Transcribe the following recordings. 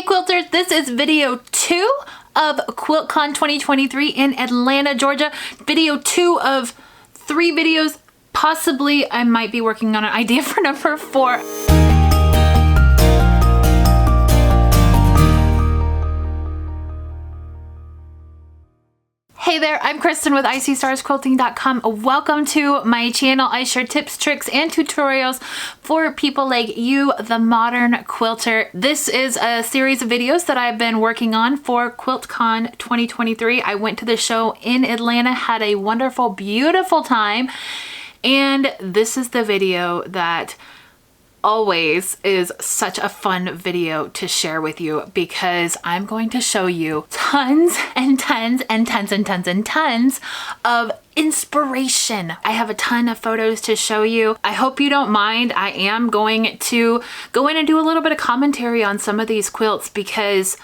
Hey quilters, this is video 2 of QuiltCon 2023 in Atlanta, Georgia. Video 2 of 3 videos. Possibly I might be working on an idea for number 4. Hey there, I'm Kristen with ISeeStarsQuilting.com. Welcome to my channel. I share tips, tricks, and tutorials for people like you, the modern quilter. This is a series of videos that I've been working on for QuiltCon 2023. I went to the show in Atlanta, had a wonderful, beautiful time, and this is the video that always is such a fun video to share with you because I'm going to show you tons and tons and tons and tons and tons of inspiration. I have a ton of photos to show you. I hope you don't mind. I am going to go in and do a little bit of commentary on some of these quilts because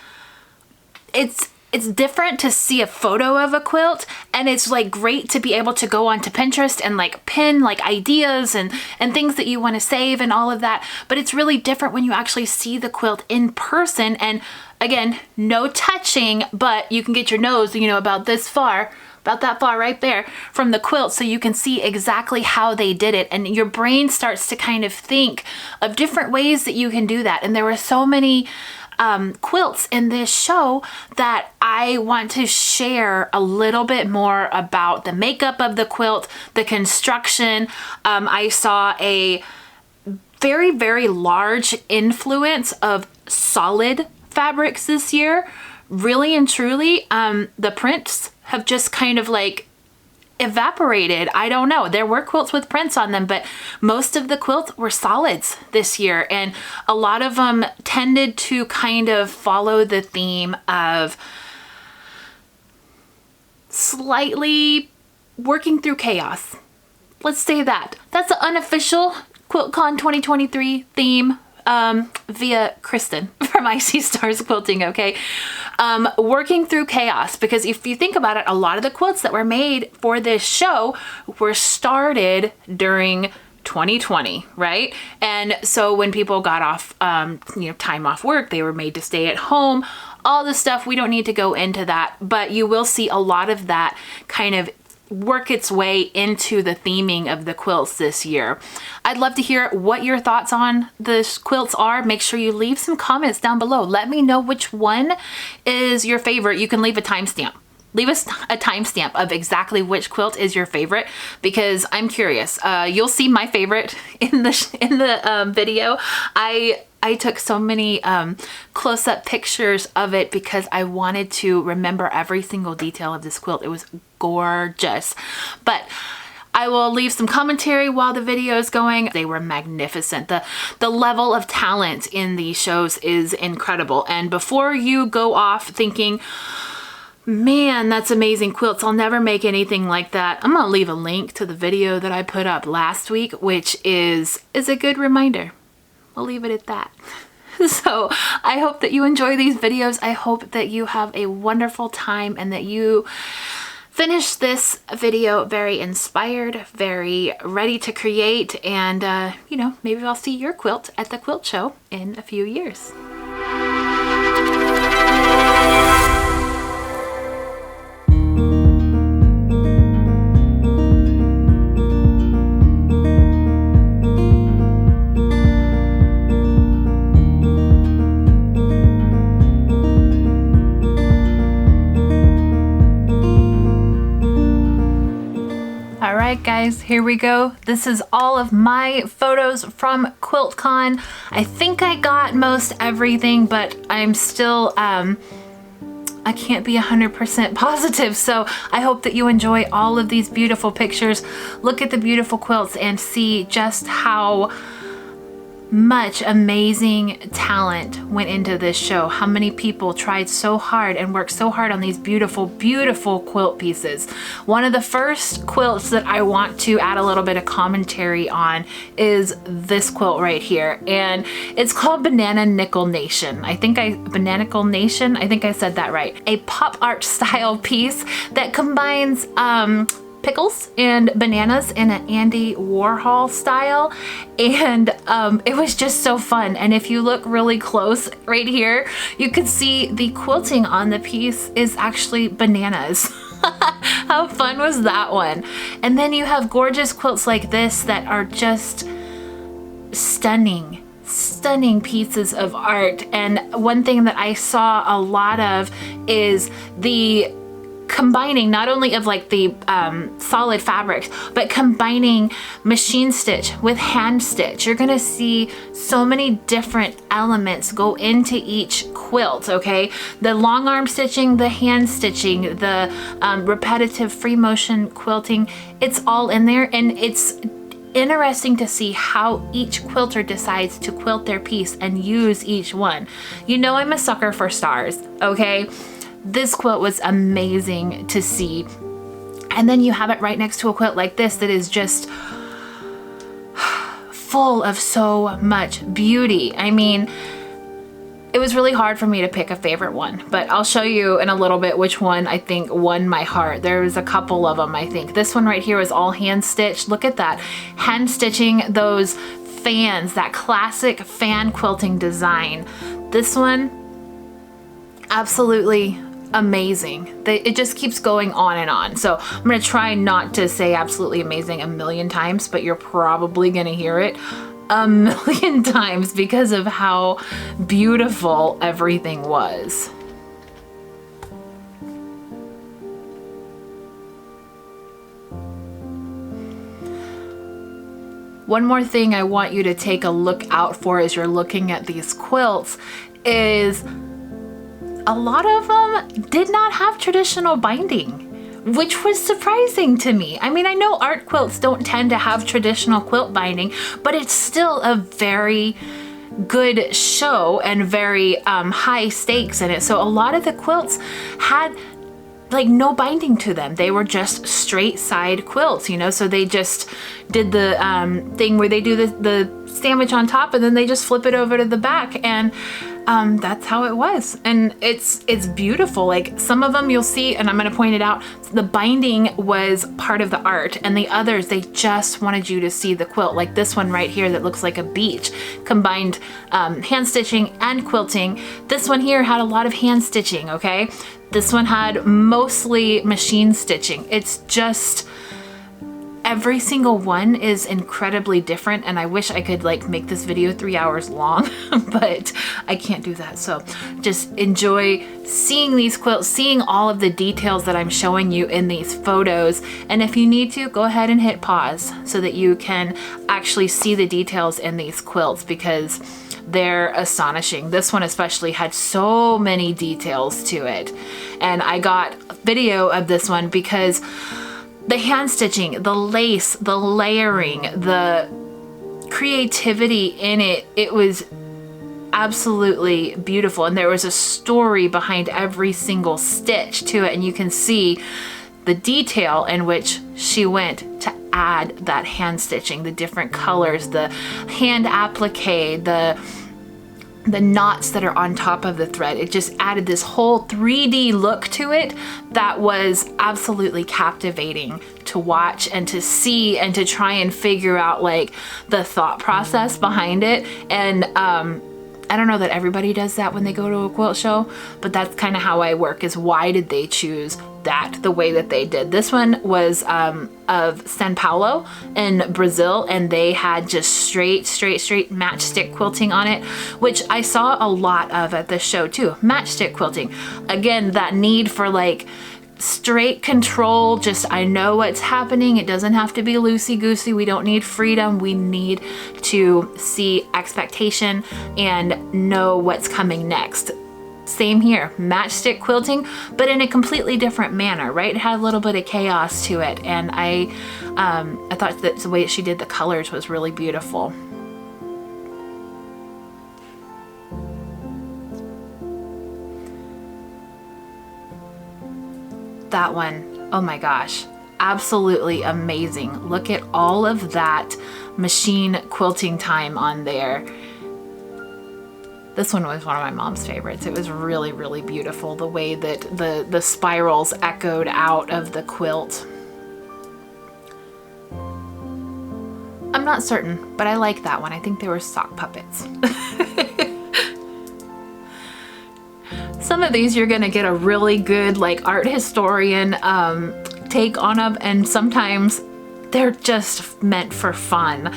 it's different to see a photo of a quilt, and it's like great to be able to go onto Pinterest and like pin like ideas and things that you want to save and all of that. But it's really different when you actually see the quilt in person. And again, no touching, but you can get your nose, you know, about this far, about that far right there from the quilt, so you can see exactly how they did it, and your brain starts to kind of think of different ways that you can do that. And there were so many quilts in this show that I want to share a little bit more about the makeup of the quilt, the construction. I saw a very, very large influence of solid fabrics this year. Really and truly, the prints have just kind of like evaporated. I don't know. There were quilts with prints on them, but most of the quilts were solids this year, and a lot of them tended to kind of follow the theme of slightly working through chaos. Let's say that. That's the unofficial QuiltCon 2023 theme via Kristen from ISeeStarsQuilting, okay? Working through chaos, because if you think about it, a lot of the quilts that were made for this show were started during 2020, right? And so when people got off, time off work, they were made to stay at home, all this stuff. We don't need to go into that, but you will see a lot of that kind of work its way into the theming of the quilts this year. I'd love to hear what your thoughts on the quilts are. Make sure you leave some comments down below. Let me know which one is your favorite. You can leave a timestamp. Leave us a timestamp of exactly which quilt is your favorite, because I'm curious. You'll see my favorite in the video. I took so many close-up pictures of it because I wanted to remember every single detail of this quilt. It was gorgeous. But I will leave some commentary while the video is going. They were magnificent. The level of talent in these shows is incredible. And before you go off thinking, man, that's amazing quilts, I'll never make anything like that, I'm gonna leave a link to the video that I put up last week, which is a good reminder. I'll leave it at that. So I hope that you enjoy these videos. I hope that you have a wonderful time and that you finish this video very inspired, very ready to create, and maybe I'll see your quilt at the quilt show in a few years. Alright guys, here we go. This is all of my photos from QuiltCon. I think I got most everything, but I'm still, I can't be 100% positive. So I hope that you enjoy all of these beautiful pictures. Look at the beautiful quilts and see just how much amazing talent went into this show. How many people tried so hard and worked so hard on these beautiful, beautiful quilt pieces. One of the first quilts that I want to add a little bit of commentary on is this quilt right here. And it's called Banana Nickel Nation. I think I said that right. A pop art style piece that combines pickles and bananas in an Andy Warhol style, and it was just so fun. And if you look really close right here, you could see the quilting on the piece is actually bananas. How fun was that one? And then you have gorgeous quilts like this that are just stunning pieces of art. And one thing that I saw a lot of is the combining not only of like the solid fabrics, but combining machine stitch with hand stitch. You're gonna see so many different elements go into each quilt, okay? The long arm stitching, the hand stitching, the repetitive free motion quilting, it's all in there. And it's interesting to see how each quilter decides to quilt their piece and use each one. You know, I'm a sucker for stars, okay? This quilt was amazing to see. And then you have it right next to a quilt like this that is just full of so much beauty. I mean, it was really hard for me to pick a favorite one, but I'll show you in a little bit which one I think won my heart. There was a couple of them, I think. This one right here was all hand stitched. Look at that. Hand stitching those fans, that classic fan quilting design. This one, absolutely amazing. It just keeps going on and on. So I'm gonna try not to say absolutely amazing a million times, but you're probably gonna hear it a million times because of how beautiful everything was. One more thing I want you to take a look out for as you're looking at these quilts is a lot of them did not have traditional binding, which was surprising to me. I mean, I know art quilts don't tend to have traditional quilt binding, but it's still a very good show and very high stakes in it. So a lot of the quilts had like no binding to them. They were just straight side quilts, you know, so they just did the thing where they do the sandwich on top and then they just flip it over to the back, and that's how it was. And it's beautiful. Like some of them you'll see, and I'm going to point it out, the binding was part of the art, and the others, they just wanted you to see the quilt. Like this one right here that looks like a beach, combined hand stitching and quilting. This one here had a lot of hand stitching, okay? This one had mostly machine stitching. It's just, every single one is incredibly different, and I wish I could like make this video 3 hours long, but I can't do that. So just enjoy seeing these quilts, seeing all of the details that I'm showing you in these photos. And if you need to, go ahead and hit pause so that you can actually see the details in these quilts, because they're astonishing. This one especially had so many details to it. And I got video of this one because the hand stitching, the lace, the layering, the creativity in it, it was absolutely beautiful. And there was a story behind every single stitch to it. And you can see the detail in which she went to add that hand stitching, the different colors, the hand applique, the knots that are on top of the thread. It just added this whole 3D look to it that was absolutely captivating to watch and to see and to try and figure out like the thought process behind it. And I don't know that everybody does that when they go to a quilt show, but that's kind of how I work, is why did they choose that the way that they did. This one was of São Paulo in Brazil, and they had just straight matchstick quilting on it, which I saw a lot of at the show too. Matchstick quilting. Again, that need for like straight control, just I know what's happening. It doesn't have to be loosey-goosey. We don't need freedom. We need to see expectation and know what's coming next. Same here, matchstick quilting, but in a completely different manner, right? It had a little bit of chaos to it, and I thought that the way she did the colors was really beautiful. That one, oh my gosh, absolutely amazing. Look at all of that machine quilting time on there. This one was one of my mom's favorites. It was really, really beautiful, the way that the spirals echoed out of the quilt. not certain, but I like that one. I think they were sock puppets. Some of these you're gonna get a really good like art historian take on them, and sometimes they're just meant for fun.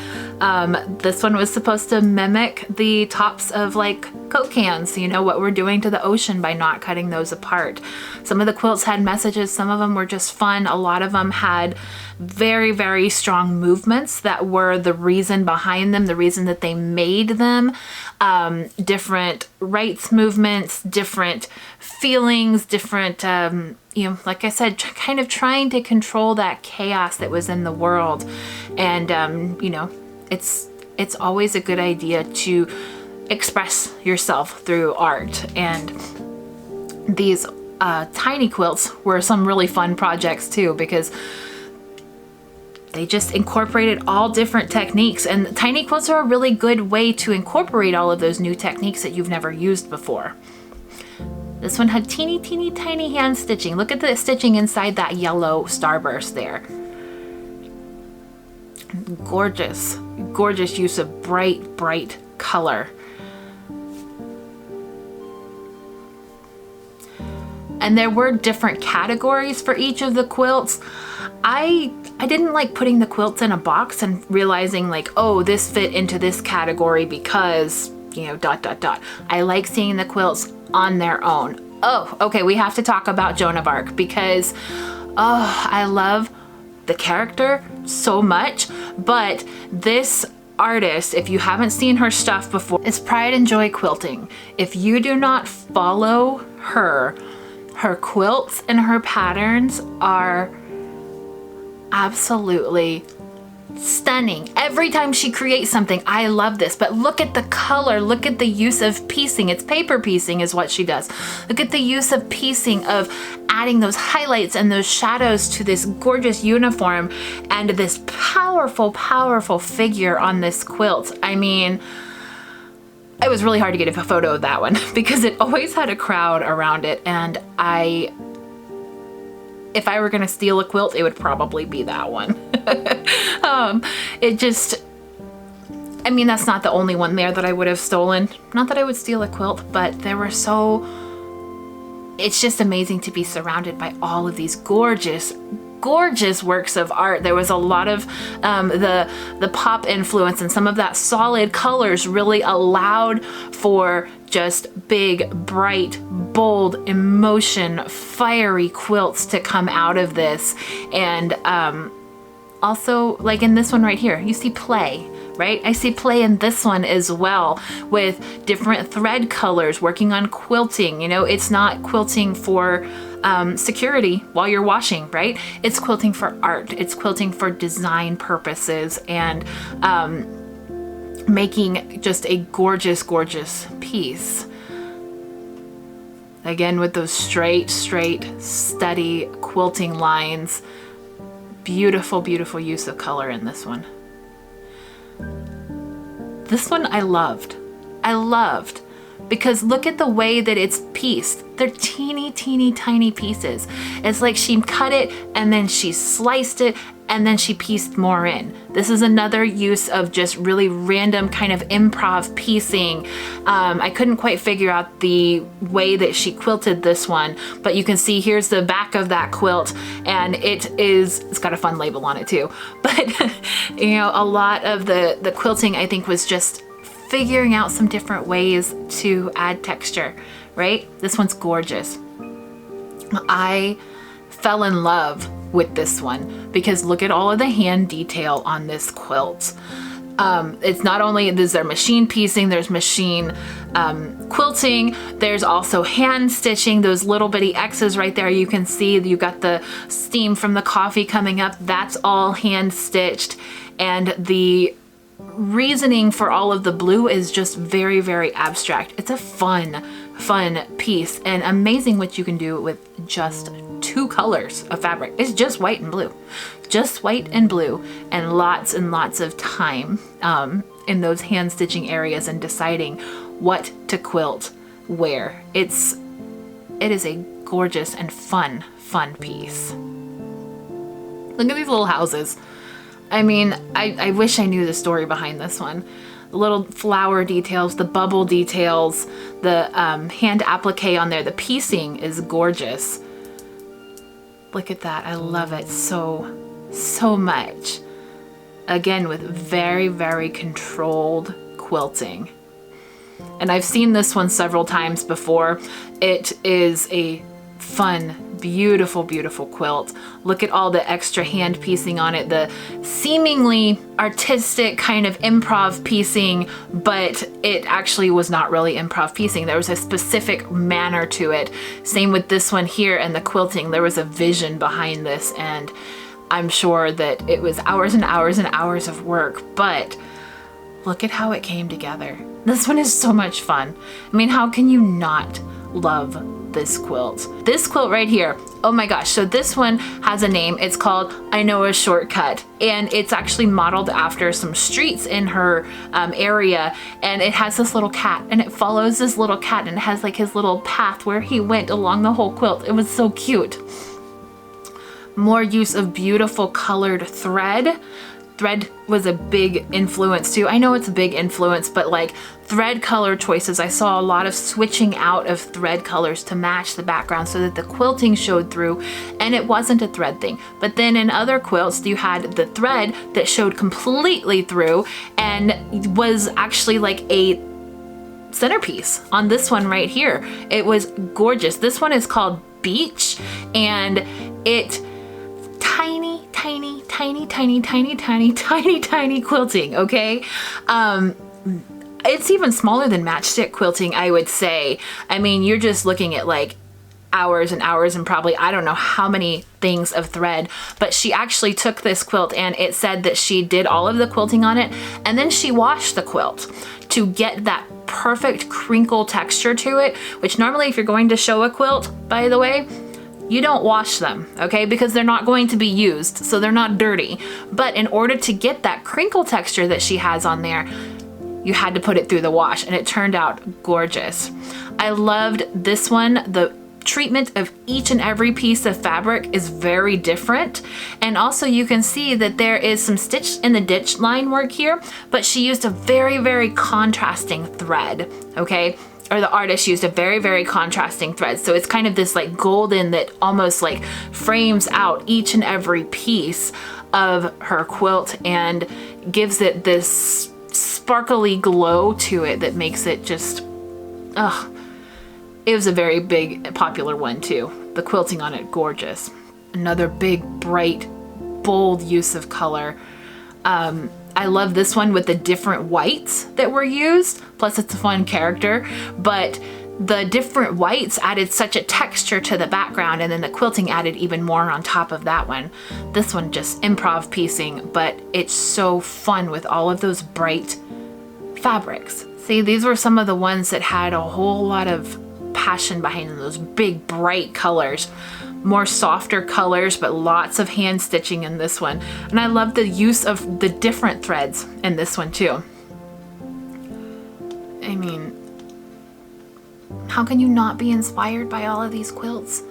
This one was supposed to mimic the tops of like Coke cans, you know, what we're doing to the ocean by not cutting those apart. Some of the quilts had messages, some of them were just fun. A lot of them had very, very strong movements that were the reason behind them, the reason that they made them. Different rights movements, different feelings, different, you know, like I said, kind of trying to control that chaos that was in the world. And, you know, it's always a good idea to express yourself through art. And these tiny quilts were some really fun projects too, because they just incorporated all different techniques, and tiny quilts are a really good way to incorporate all of those new techniques that you've never used before. This one had teeny, teeny, tiny hand stitching. Look at the stitching inside that yellow starburst there. Gorgeous, gorgeous use of bright, bright color. And there were different categories for each of the quilts. I didn't like putting the quilts in a box and realizing like, oh, this fit into this category because, you know, ... I like seeing the quilts on their own. Oh, okay, we have to talk about Joan of Arc because, oh, I love the character so much, but this artist, if you haven't seen her stuff before, it's Pride and Joy Quilting. If you do not follow her quilts and her patterns are absolutely stunning. Every time she creates something, I love this, but look at the color, look at the use of piecing. It's paper piecing is what she does. Look at the use of piecing, of adding those highlights and those shadows to this gorgeous uniform and this powerful, powerful figure on this quilt. I mean, it was really hard to get a photo of that one because it always had a crowd around it, and if I were gonna steal a quilt, it would probably be that one. It just, I mean, that's not the only one there that I would have stolen. Not that I would steal a quilt, but there were it's just amazing to be surrounded by all of these gorgeous, gorgeous works of art. There was a lot of the pop influence, and some of that solid colors really allowed for just big, bright, bold, emotion, fiery quilts to come out of this. And also, like in this one right here, you see play, right? I see play in this one as well, with different thread colors, working on quilting. You know, it's not quilting for security while you're washing, right? It's quilting for art. It's quilting for design purposes, and making just a gorgeous, gorgeous piece. Again, with those straight, steady quilting lines. Beautiful, beautiful use of color in this one. This one I loved. I loved because look at the way that it's pieced. They're teeny, teeny, tiny pieces. It's like she cut it and then she sliced it and then she pieced more in. This is another use of just really random kind of improv piecing. I couldn't quite figure out the way that she quilted this one, but you can see here's the back of that quilt, and it's got a fun label on it too. But you know, a lot of the quilting I think was just figuring out some different ways to add texture, right? This one's gorgeous. I fell in love with this one because look at all of the hand detail on this quilt. It's not only is there machine piecing, there's machine quilting, there's also hand stitching. Those little bitty X's right there, you can see you got the steam from the coffee coming up. That's all hand stitched, and the reasoning for all of the blue is just very, very abstract. It's a fun piece, and amazing what you can do with just 2 colors of fabric. It's just white and blue, just white and blue, and lots of time in those hand stitching areas and deciding what to quilt where. It is a gorgeous and fun piece. Look at these little houses. I mean, I wish I knew the story behind this one. The little flower details, the bubble details, the hand applique on there, the piecing is gorgeous. Look at that. I love it so much. Again, with very, very controlled quilting. And I've seen this one several times before. It is a fun, beautiful, beautiful quilt. Look at all the extra hand piecing on it, the seemingly artistic kind of improv piecing, but it actually was not really improv piecing. There was a specific manner to it. Same with this one here and the quilting. There was a vision behind this, and I'm sure that it was hours and hours and hours of work, but look at how it came together. This one is so much fun. I mean, how can you not love this quilt? This quilt right here, oh my gosh. So this one has a name. It's called I Know a Shortcut, and it's actually modeled after some streets in her area, and it has this little cat, and it follows this little cat, and it has like his little path where he went along the whole quilt. It was so cute. More use of beautiful colored thread. Thread was a big influence too. I know it's a big influence, but like thread color choices, I saw a lot of switching out of thread colors to match the background so that the quilting showed through, and it wasn't a thread thing. But then in other quilts, you had the thread that showed completely through and was actually like a centerpiece. On this one right here, it was gorgeous. This one is called Beach, and it tiny, tiny, tiny, tiny, tiny, tiny, tiny, tiny quilting, okay? It's even smaller than matchstick quilting, I would say. I mean, you're just looking at like hours and hours and probably, I don't know how many things of thread, but she actually took this quilt, and it said that she did all of the quilting on it, and then she washed the quilt to get that perfect crinkle texture to it, which normally if you're going to show a quilt, by the way, you don't wash them, okay? Because they're not going to be used, so they're not dirty. But in order to get that crinkle texture that she has on there, you had to put it through the wash, and it turned out gorgeous. I loved this one. The treatment of each and every piece of fabric is very different. And also you can see that there is some stitch in the ditch line work here, but she used a very, very contrasting thread, okay? Or the artist used a very, very contrasting thread. So it's kind of this like golden that almost like frames out each and every piece of her quilt and gives it this sparkly glow to it that makes it just, it was a very big, popular one too. The quilting on it, gorgeous. Another big, bright, bold use of color. I love this one with the different whites that were used, plus it's a fun character, but the different whites added such a texture to the background, and then the quilting added even more on top of that one. This one just improv piecing, but it's so fun with all of those bright fabrics. See, these were some of the ones that had a whole lot of passion behind them, those big bright colors. More softer colors, but lots of hand stitching in this one. And I love the use of the different threads in this one too. I mean, how can you not be inspired by all of these quilts?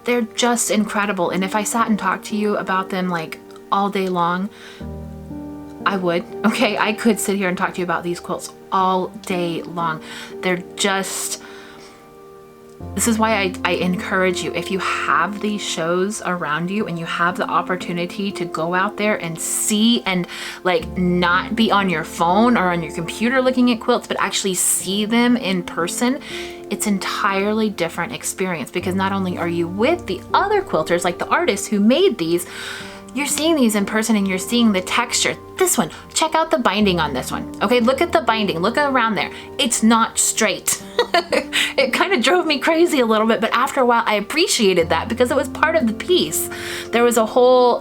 They're just incredible. And if I sat and talked to you about them like all day long, I would, okay? I could sit here and talk to you about these quilts all day long. They're just, this is why I encourage you, if you have these shows around you and you have the opportunity to go out there and see and like not be on your phone or on your computer looking at quilts, but actually see them in person, it's entirely different experience, because not only are you with the other quilters, like the artists who made these, you're seeing these in person and you're seeing the texture. This one, check out the binding on this one. Okay, look at the binding, look around there. It's not straight. It kind of drove me crazy a little bit, but after a while I appreciated that because it was part of the piece. There was a whole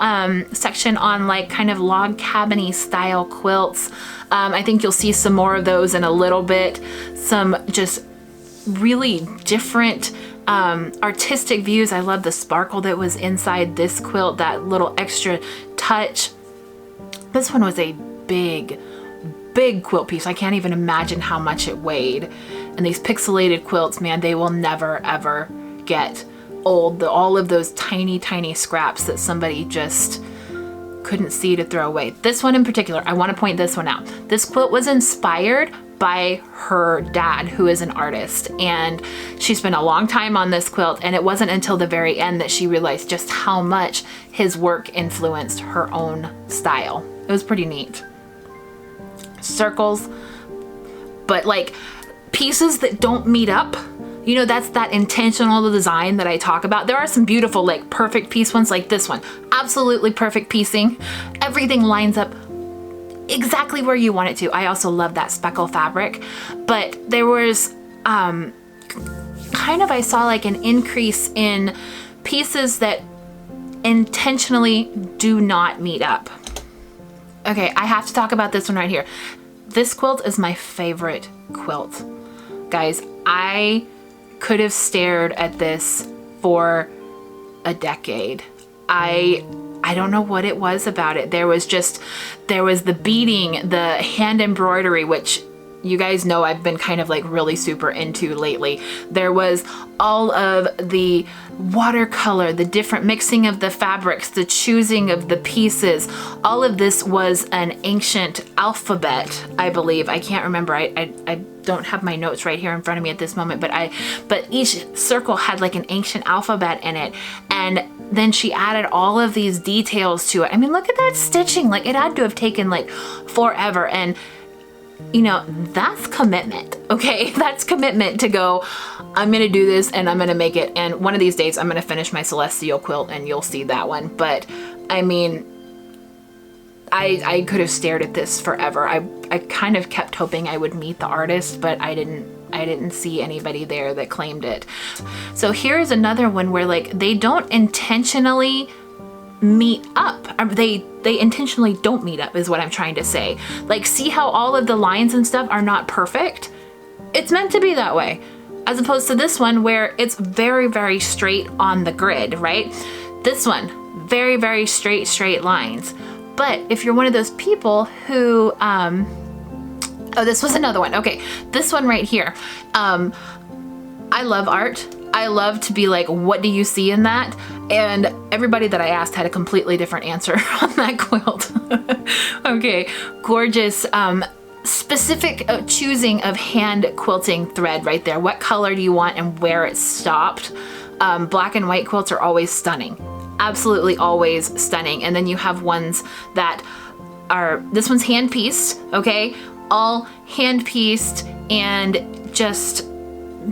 section on like kind of log cabin-y style quilts. I think you'll see some more of those in a little bit. Some just really different artistic views. I love the sparkle that was inside this quilt, that little extra touch. This one was a big quilt piece. I can't even imagine how much it weighed. And these pixelated quilts, man, they will never ever get old. All of those tiny scraps that somebody just couldn't see to throw away. This one in particular, I want to point this one out. This quilt was inspired by her dad, who is an artist, and she spent a long time on this quilt, and it wasn't until the very end that she realized just how much his work influenced her own style. It was pretty neat. Circles, but like pieces that don't meet up. You know, that's that intentional design that I talk about. There are some beautiful, like perfect piece ones like this one. Absolutely perfect piecing. Everything lines up exactly where you want it to. I also love that speckle fabric, but there was kind of, I saw like an increase in pieces that intentionally do not meet up. Okay, I have to talk about this one right here. This quilt is my favorite quilt. Guys, I could have stared at this for a decade. I don't know what it was about it. There was the beading, the hand embroidery, which you guys know I've been kind of like really super into lately. There was all of the watercolor, the different mixing of the fabrics, the choosing of the pieces. All of this was an ancient alphabet, I believe. I can't remember. I don't have my notes right here in front of me at this moment, but each circle had like an ancient alphabet in it. And then she added all of these details to it. I mean, look at that stitching. Like, it had to have taken like forever. And you know, that's commitment, okay? That's commitment to go, I'm gonna do this and I'm gonna make it. And one of these days I'm gonna finish my Celestial quilt and you'll see that one. But I mean, I could have stared at this forever. I kind of kept hoping I would meet the artist, but I didn't see anybody there that claimed it. So here's another one where like they don't intentionally meet up. They intentionally don't meet up is what I'm trying to say. Like, see how all of the lines and stuff are not perfect? It's meant to be that way. As opposed to this one where it's very, very straight on the grid, right? This one, very, very straight lines. But if you're one of those people who, oh, this was another one. Okay, this one right here. I love art. I love to be like, what do you see in that? And everybody that I asked had a completely different answer on that quilt. Okay, gorgeous, specific choosing of hand quilting thread right there. What color do you want and where it stopped? Black and white quilts are always stunning. Absolutely always stunning. And then you have ones that are, this one's hand pieced, okay? All hand pieced and just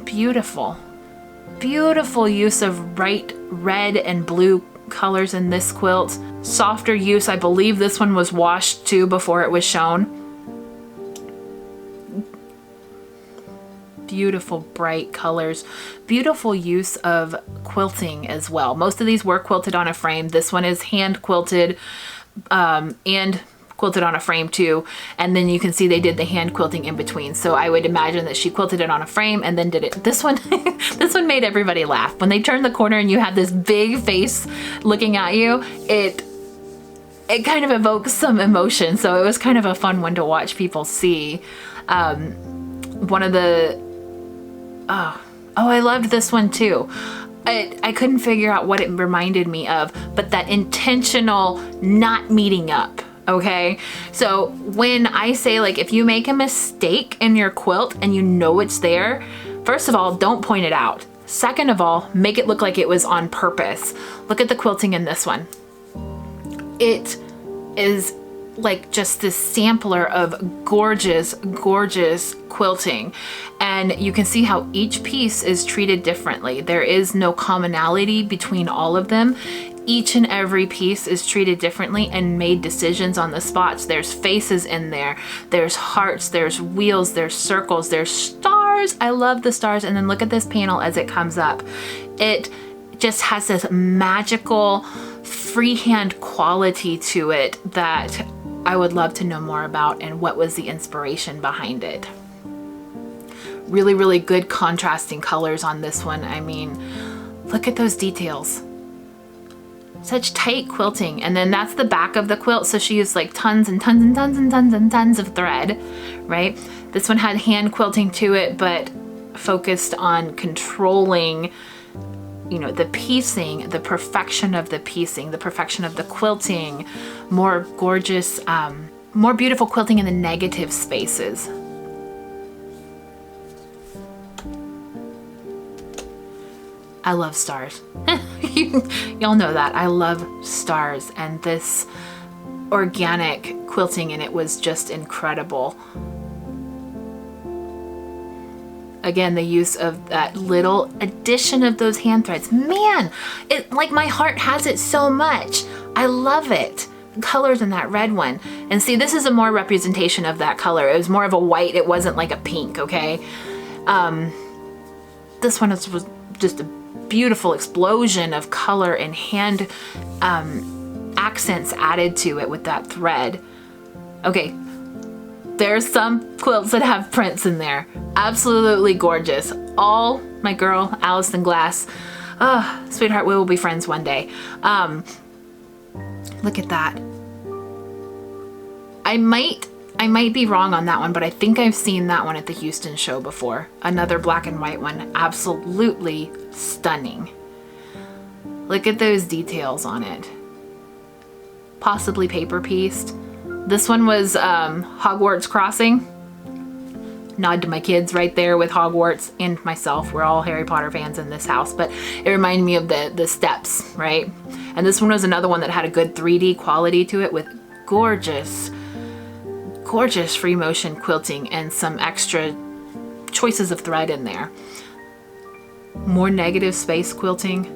beautiful. Beautiful use of bright red and blue colors in this quilt. Softer use, I believe this one was washed too before it was shown. Beautiful bright colors. Beautiful use of quilting as well. Most of these were quilted on a frame. This one is hand quilted and quilted on a frame too, and then you can see they did the hand quilting in between. So I would imagine that she quilted it on a frame and then did it. This one this one made everybody laugh. When they turned the corner and you had this big face looking at you, it kind of evokes some emotion. So it was kind of a fun one to watch people see. One of the oh, I loved this one too. I couldn't figure out what it reminded me of, but that intentional not meeting up. Okay, so when I say, like, if you make a mistake in your quilt and you know it's there, first of all, don't point it out. Second of all, make it look like it was on purpose. Look at the quilting in this one. It is like just this sampler of gorgeous, gorgeous quilting. And you can see how each piece is treated differently. There is no commonality between all of them. Each and every piece is treated differently and made decisions on the spots. There's faces in there, there's hearts, there's wheels, there's circles, there's stars. I love the stars. And then look at this panel as it comes up. It just has this magical freehand quality to it that I would love to know more about and what was the inspiration behind it. Really, really good contrasting colors on this one. I mean, look at those details. Such tight quilting. And then that's the back of the quilt. So she used like tons and tons and tons and tons and tons of thread, right? This one had hand quilting to it, but focused on controlling you know, the piecing, the perfection of the piecing, the perfection of the quilting, more gorgeous, more beautiful quilting in the negative spaces. I love stars. Y'all know that. I love stars, and this organic quilting in it was just incredible. Again, the use of that little addition of those hand threads. Man, it like my heart has it so much. I love it. The colors in that red one. And see, this is a more representation of that color. It was more of a white. It wasn't like a pink, okay? This one was just a beautiful explosion of color and hand accents added to it with that thread. Okay, there's some quilts that have prints in there. Absolutely gorgeous. All my girl, Allison Glass. Oh, sweetheart, we will be friends one day. Look at that. I might be wrong on that one, but I think I've seen that one at the Houston show before. Another black and white one. Absolutely stunning. Look at those details on it. Possibly paper pieced. This one was Hogwarts Crossing. Nod to my kids right there with Hogwarts and myself. We're all Harry Potter fans in this house, but it reminded me of the steps, right? And this one was another one that had a good 3D quality to it with gorgeous free motion quilting and some extra choices of thread in there. More negative space quilting.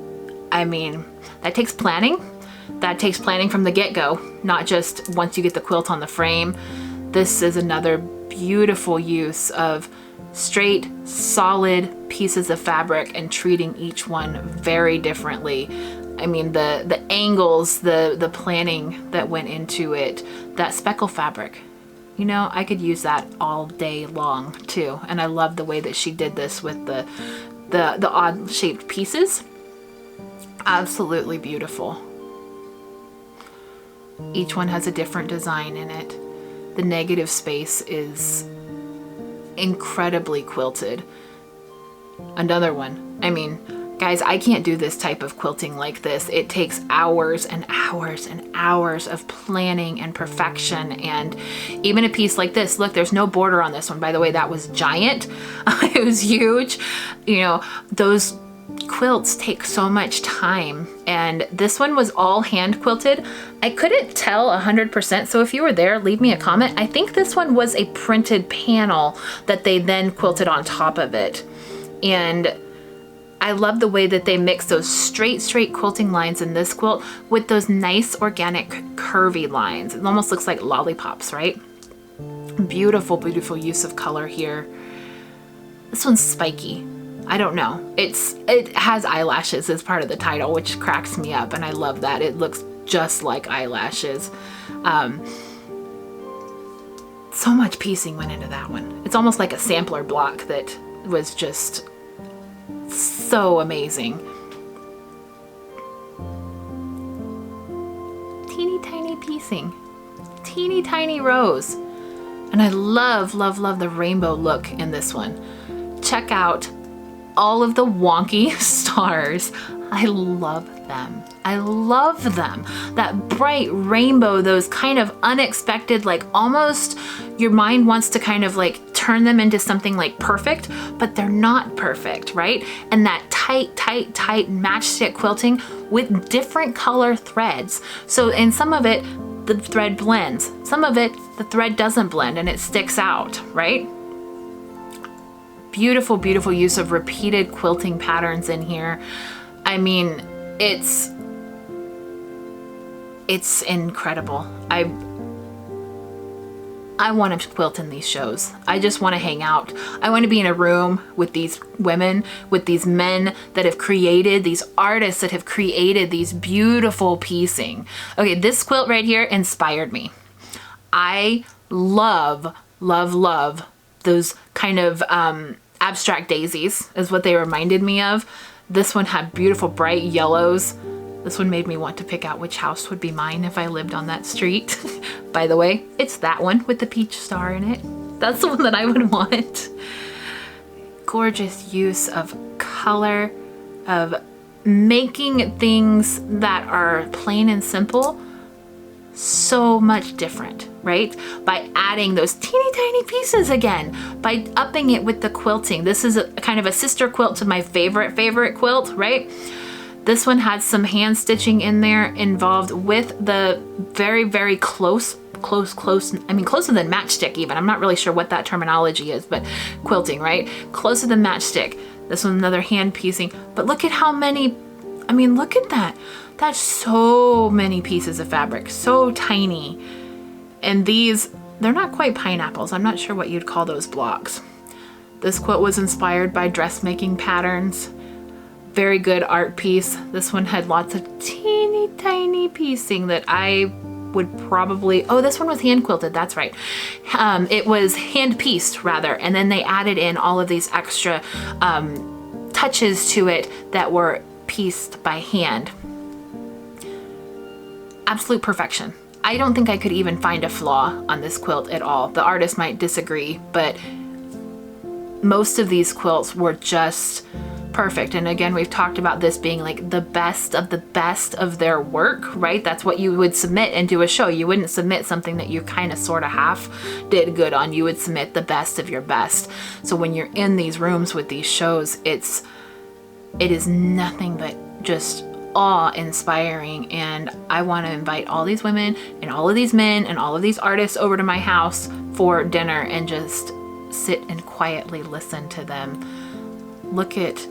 I mean, that takes planning. That takes planning from the get-go, not just once you get the quilt on the frame. This is another beautiful use of straight, solid pieces of fabric and treating each one very differently. I mean, the angles, the planning that went into it, that speckle fabric. You know, I could use that all day long too. And I love the way that she did this with the odd shaped pieces. Absolutely beautiful. Each one has a different design in it. The negative space is incredibly quilted. Another one. I mean, guys, I can't do this type of quilting like this. It takes hours and hours and hours of planning and perfection. And even a piece like this, look, there's no border on this one. By the way, that was giant. It was huge. You know, those quilts take so much time, and this one was all hand quilted. I couldn't tell 100%, so if you were there, leave me a comment. I think this one was a printed panel that they then quilted on top of it. And I love the way that they mix those straight quilting lines in this quilt with those nice organic curvy lines. It almost looks like lollipops, right? Beautiful, beautiful use of color here. This one's spiky. I don't know. It has eyelashes as part of the title, which cracks me up, and I love that. It looks just like eyelashes. So much piecing went into that one. It's almost like a sampler block that was just so amazing. Teeny tiny piecing. Teeny tiny rows. And I love, love, love the rainbow look in this one. Check out all of the wonky stars. I love them. I love them. That bright rainbow, those kind of unexpected, like almost your mind wants to kind of like turn them into something like perfect, but they're not perfect, right? And that tight matchstick quilting with different color threads. So in some of it, the thread blends. Some of it, the thread doesn't blend and it sticks out, right? Beautiful, beautiful use of repeated quilting patterns in here. I mean, it's incredible. I want to quilt in these shows. I just want to hang out. I want to be in a room with these women, with these men that have created, these artists that have created these beautiful piecing. Okay, this quilt right here inspired me. I love, love, love those kind of abstract daisies is what they reminded me of. This one had beautiful bright yellows. This one made me want to pick out which house would be mine if I lived on that street. By the way, it's that one with the peach star in it. That's the one that I would want. Gorgeous use of color, of making things that are plain and simple so much different, right? By adding those teeny tiny pieces again, by upping it with the quilting. This is kind of a sister quilt to my favorite quilt, right? This one had some hand stitching in there involved with the very close, I mean closer than matchstick even. I'm not really sure what that terminology is, but quilting, right? Closer than matchstick. This one, another hand piecing. But look at how many, I mean, look at that. That's so many pieces of fabric, so tiny. And these, they're not quite pineapples. I'm not sure what you'd call those blocks. This quilt was inspired by dressmaking patterns. Very good art piece. This one had lots of teeny tiny piecing that I would probably, oh, this one was hand quilted, that's right. It was hand pieced rather, and then they added in all of these extra touches to it that were pieced by hand. Absolute perfection. I don't think I could even find a flaw on this quilt at all. The artist might disagree, but most of these quilts were just perfect. And again, we've talked about this being like the best of their work, right? That's what you would submit into a show. You wouldn't submit something that you kind of sort of half did good on. You would submit the best of your best. So when you're in these rooms with these shows, it is nothing but just awe-inspiring. And I want to invite all these women and all of these men and all of these artists over to my house for dinner and just sit and quietly listen to them. Look at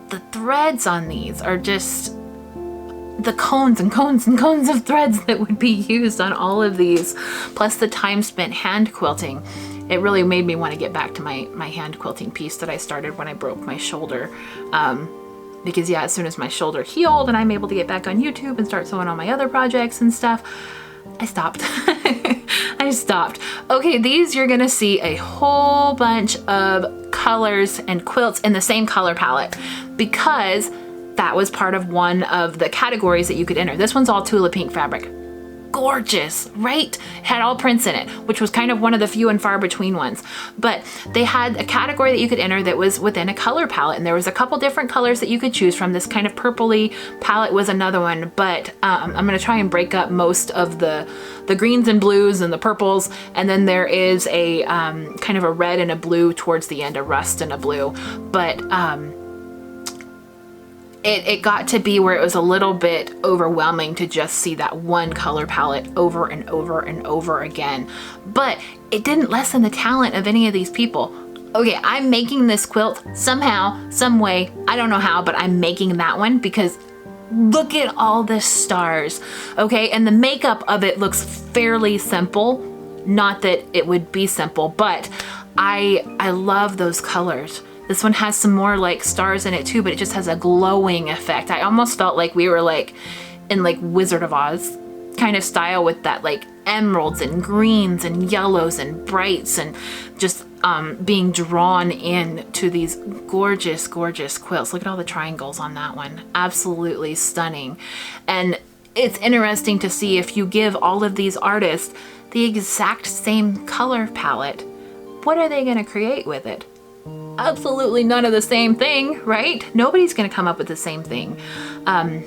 the threads on these, are just the cones and cones and cones of threads that would be used on all of these, plus the time spent hand quilting. It really made me want to get back to my hand quilting piece that I started when I broke my shoulder. Because yeah, as soon as my shoulder healed and I'm able to get back on YouTube and start sewing on my other projects and stuff, I stopped. I stopped. Okay, these you're gonna see a whole bunch of colors and quilts in the same color palette because that was part of one of the categories that you could enter. This one's all Tula Pink fabric. Gorgeous, right? Had all prints in it, which was kind of one of the few and far between ones. But they had a category that you could enter that was within a color palette, and there was a couple different colors that you could choose from. This kind of purpley palette was another one, but I'm gonna try and break up most of the greens and blues and the purples, and then there is a kind of a red and a blue towards the end, a rust and a blue. But it got to be where it was a little bit overwhelming to just see that one color palette over and over and over again. But it didn't lessen the talent of any of these people. Okay, I'm making this quilt somehow, some way, I don't know how, but I'm making that one because look at all the stars, okay? And the makeup of it looks fairly simple. Not that it would be simple, but I love those colors. This one has some more like stars in it too, but it just has a glowing effect. I almost felt like we were like in like Wizard of Oz kind of style with that like emeralds and greens and yellows and brights and just being drawn in to these gorgeous, gorgeous quilts. Look at all the triangles on that one. Absolutely stunning. And it's interesting to see if you give all of these artists the exact same color palette, what are they going to create with it? Absolutely none of the same thing, right? Nobody's gonna come up with the same thing. And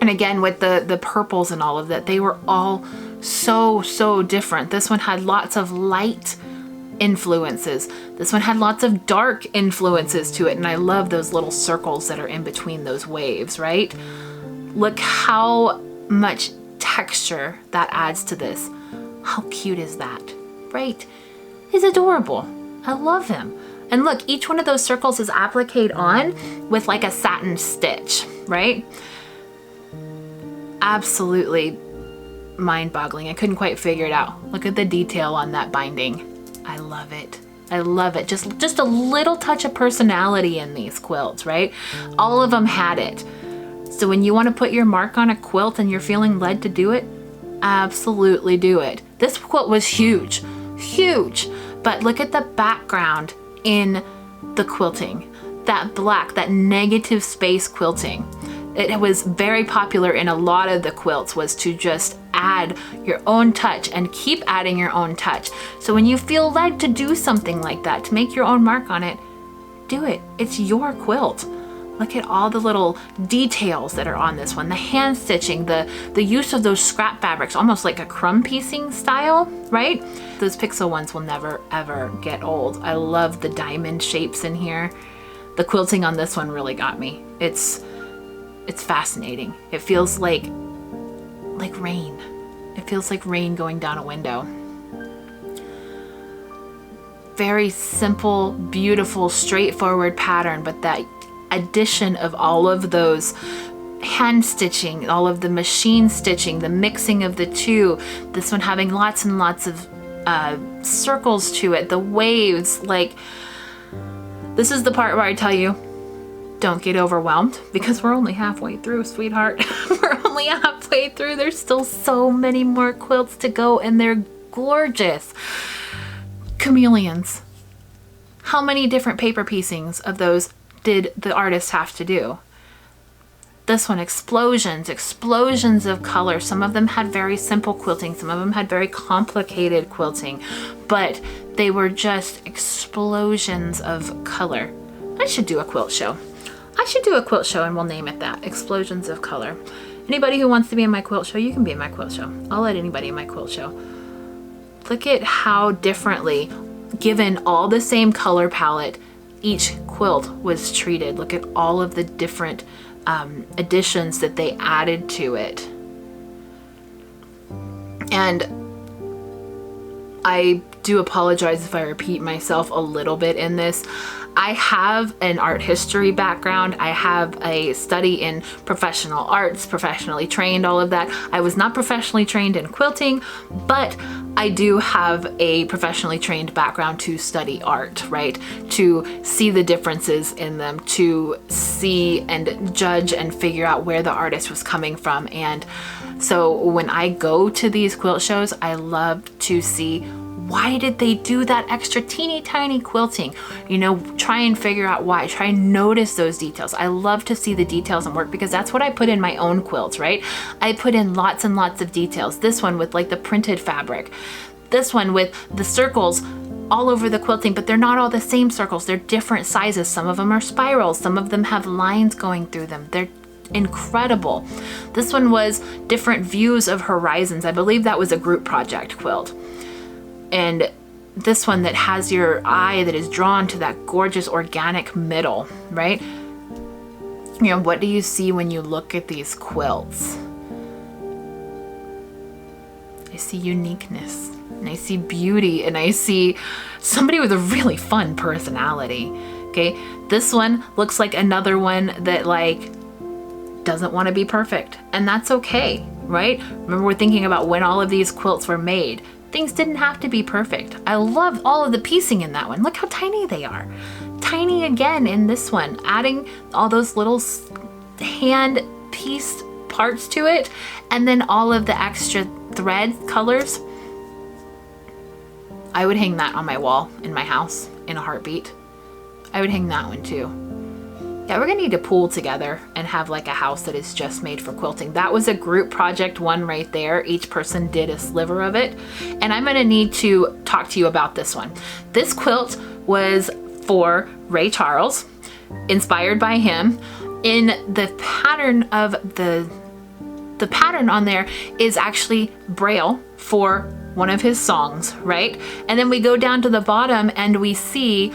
again, with the purples and all of that, they were all so different. This one had lots of light influences. This one had lots of dark influences to it, and I love those little circles that are in between those waves, right? Look how much texture that adds to this. How cute is that, right? He's adorable. I love him. And look, each one of those circles is appliqued on with like a satin stitch, right? Absolutely mind-boggling. I couldn't quite figure it out. Look at the detail on that binding. I love it. I love it. Just a little touch of personality in these quilts, right? All of them had it. So when you want to put your mark on a quilt and you're feeling led to do it, absolutely do it. This quilt was huge, huge. But look at the background in the quilting, that black, that negative space quilting. It was very popular in a lot of the quilts, was to just add your own touch and keep adding your own touch. So when you feel led to do something like that, to make your own mark on it, do it. It's your quilt. Look at all the little details that are on this one. The hand stitching, the use of those scrap fabrics, almost like a crumb piecing style, right? Those pixel ones will never, ever get old. I love the diamond shapes in here. The quilting on this one really got me. It's fascinating. It feels like rain. It feels like rain going down a window. Very simple, beautiful, straightforward pattern, but that addition of all of those hand stitching, all of the machine stitching, the mixing of the two, this one having lots and lots of circles to it, the waves, like, this is the part where I tell you, don't get overwhelmed, because we're only halfway through, sweetheart. We're only halfway through. There's still so many more quilts to go, and they're gorgeous. Chameleons. How many different paper piecings of those did the artist have to do? This one, explosions of color. Some of them had very simple quilting, some of them had very complicated quilting, but they were just explosions of color. I should do a quilt show. I should do a quilt show, and we'll name it that, Explosions of Color. Anybody who wants to be in my quilt show, you can be in my quilt show. I'll let anybody in my quilt show. Look at how differently, given all the same color palette, each quilt was treated. Look at all of the different additions that they added to it. And I do apologize if I repeat myself a little bit in this. I have an art history background. I have a study in professional arts, professionally trained, all of that. I was not professionally trained in quilting, but I do have a professionally trained background to study art, right? To see the differences in them, to see and judge and figure out where the artist was coming from. And so when I go to these quilt shows, I love to see, why did they do that extra teeny tiny quilting? You know, try and figure out why, try and notice those details. I love to see the details and work, because that's what I put in my own quilts, right? I put in lots and lots of details. This one with like the printed fabric, this one with the circles all over the quilting, but they're not all the same circles. They're different sizes. Some of them are spirals. Some of them have lines going through them. They're incredible. This one was different views of horizons. I believe that was a group project quilt. And this one that has your eye that is drawn to that gorgeous organic middle, right? You know, what do you see when you look at these quilts? I see uniqueness, and I see beauty, and I see somebody with a really fun personality, okay? This one looks like another one that like doesn't want to be perfect, and that's okay, right? Remember, we're thinking about when all of these quilts were made. Things didn't have to be perfect. I love all of the piecing in that one. Look how tiny they are. Tiny again in this one, adding all those little hand pieced parts to it, and then all of the extra thread colors. I would hang that on my wall in my house in a heartbeat. I would hang that one too. Yeah, we're gonna need to pool together and have like a house that is just made for quilting. That was a group project one right there. Each person did a sliver of it. And I'm gonna need to talk to you about this one. This quilt was for Ray Charles, inspired by him. In the pattern of the pattern on there is actually Braille for one of his songs, right? And then we go down to the bottom and we see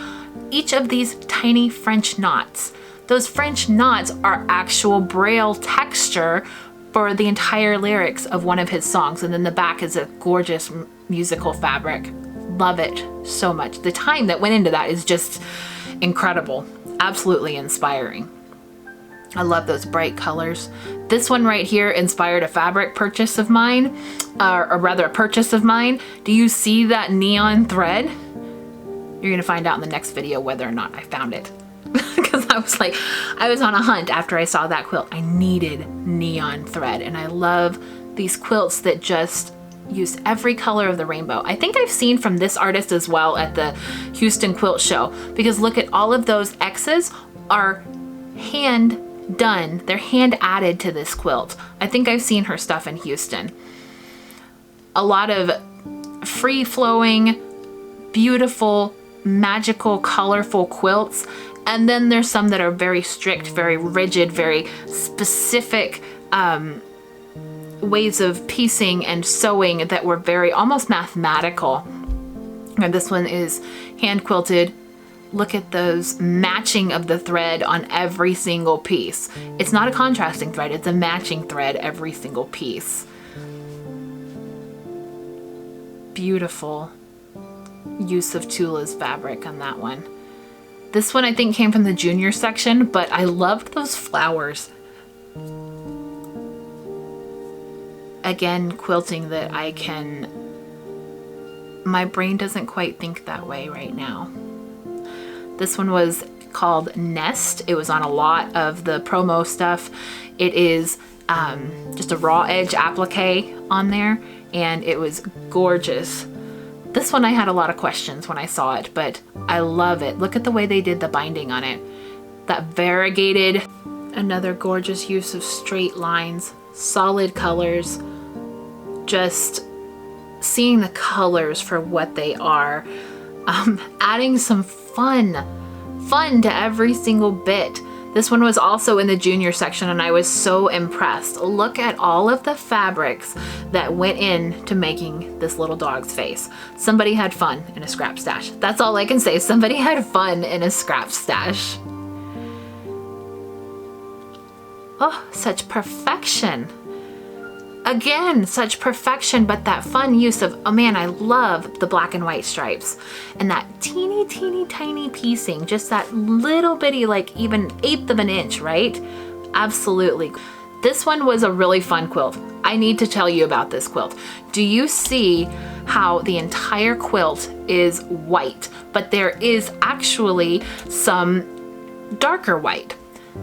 each of these tiny French knots. Those French knots are actual Braille texture for the entire lyrics of one of his songs. And then the back is a gorgeous musical fabric. Love it so much. The time that went into that is just incredible. Absolutely inspiring. I love those bright colors. This one right here inspired a fabric purchase of mine, or rather a purchase of mine. Do you see that neon thread? You're gonna find out in the next video whether or not I found it. Because I was on a hunt after I saw that quilt. I needed neon thread, and I love these quilts that just use every color of the rainbow. I think I've seen from this artist as well at the Houston Quilt Show, because look at all of those X's are hand done. They're hand added to this quilt. I think I've seen her stuff in Houston. A lot of free flowing, beautiful, magical, colorful quilts. And then there's some that are very strict, very rigid, very specific ways of piecing and sewing that were very almost mathematical. And this one is hand quilted. Look at those matching of the thread on every single piece. It's not a contrasting thread, it's a matching thread every single piece. Beautiful use of Tula's fabric on that one. This one I think came from the junior section, but I loved those flowers. Again, quilting that my brain doesn't quite think that way right now. This one was called Nest. It was on a lot of the promo stuff. It is just a raw edge applique on there, and it was gorgeous. This one I had a lot of questions when I saw it, but I love it. Look at the way they did the binding on it. That variegated, another gorgeous use of straight lines, solid colors, just seeing the colors for what they are. Adding some fun to every single bit. This one was also in the junior section and I was so impressed. Look at all of the fabrics that went into making this little dog's face. Somebody had fun in a scrap stash. That's all I can say. Somebody had fun in a scrap stash. Oh, such perfection. Again, such perfection, but that fun use of, oh man, I love the black and white stripes and that teeny tiny piecing, just that little bitty, like even 1/8 of an inch, right? Absolutely. This one was a really fun quilt. I need to tell you about this quilt. Do you see how the entire quilt is white, but there is actually some darker white?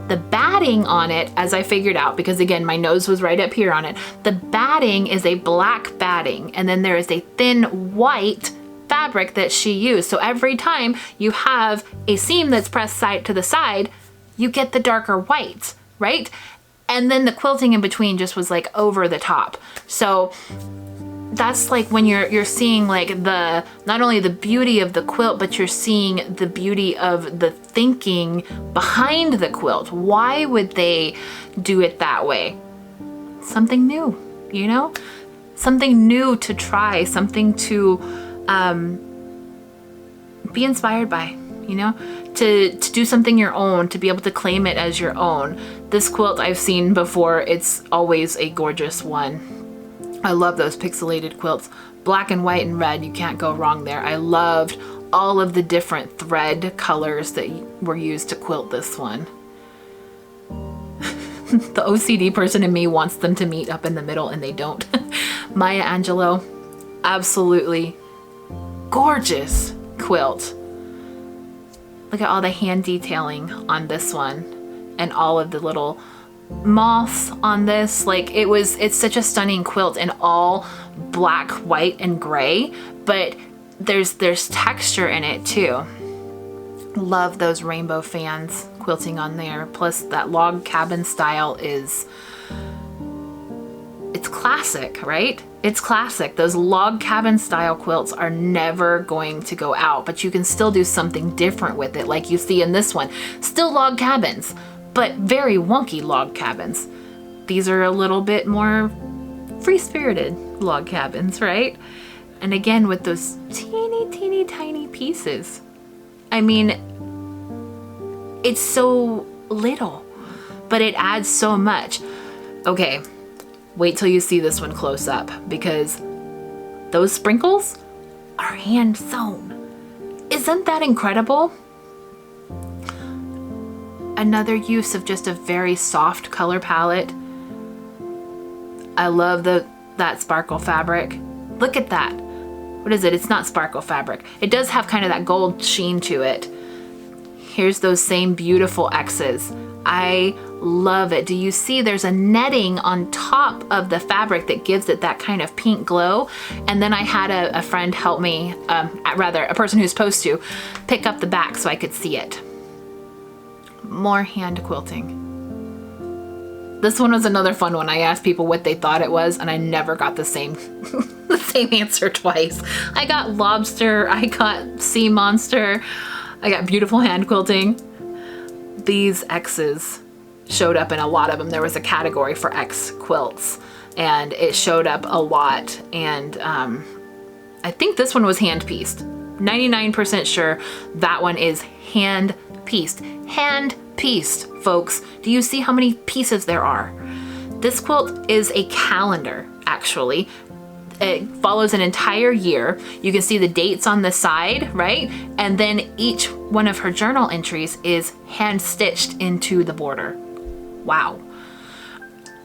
The batting on it, as I figured out, because again, my nose was right up here on it, the batting is a black batting, and then there is a thin white fabric that she used. So every time you have a seam that's pressed side to the side, you get the darker white, right? And then the quilting in between just was like over the top. So that's like when you're seeing like the, not only the beauty of the quilt, but you're seeing the beauty of the thinking behind the quilt. Why would they do it that way? Something new, you know? Something new to try, something to be inspired by, you know? To do something your own, to be able to claim it as your own. This quilt I've seen before, it's always a gorgeous one. I love those pixelated quilts. Black and white and red, you can't go wrong there. I loved all of the different thread colors that were used to quilt this one. The OCD person in me wants them to meet up in the middle and they don't. Maya Angelou, absolutely gorgeous quilt. Look at all the hand detailing on this one and all of the little moths on this. Like it's such a stunning quilt in all black, white, and gray, but there's texture in it too. Love those rainbow fans quilting on there. Plus that log cabin style it's classic, right? It's classic. Those log cabin style quilts are never going to go out, but you can still do something different with it, like you see in this one. Still log cabins, but very wonky log cabins. These are a little bit more free-spirited log cabins, right? And again, with those teeny tiny pieces. I mean, it's so little, but it adds so much. Okay, wait till you see this one close up, because those sprinkles are hand sewn. Isn't that incredible? Another use of just a very soft color palette. I love that sparkle fabric. Look at that. What is it? It's not sparkle fabric. It does have kind of that gold sheen to it. Here's those same beautiful X's. I love it. Do you see there's a netting on top of the fabric that gives it that kind of pink glow? And then I had a friend help me, rather a person who's supposed to, pick up the back so I could see it. More hand quilting. This one was another fun one. I asked people what they thought it was and I never got the same the same answer twice. I got lobster, I got sea monster, I got beautiful hand quilting. these X's showed up in a lot of them. There was a category for X quilts and it showed up a lot. And I think this one was hand pieced. 99% sure that one is hand pieced. Hand pieced, folks. Do you see how many pieces there are? This quilt is a calendar, actually. It follows an entire year. You can see the dates on the side, right? And then each one of her journal entries is hand stitched into the border. Wow.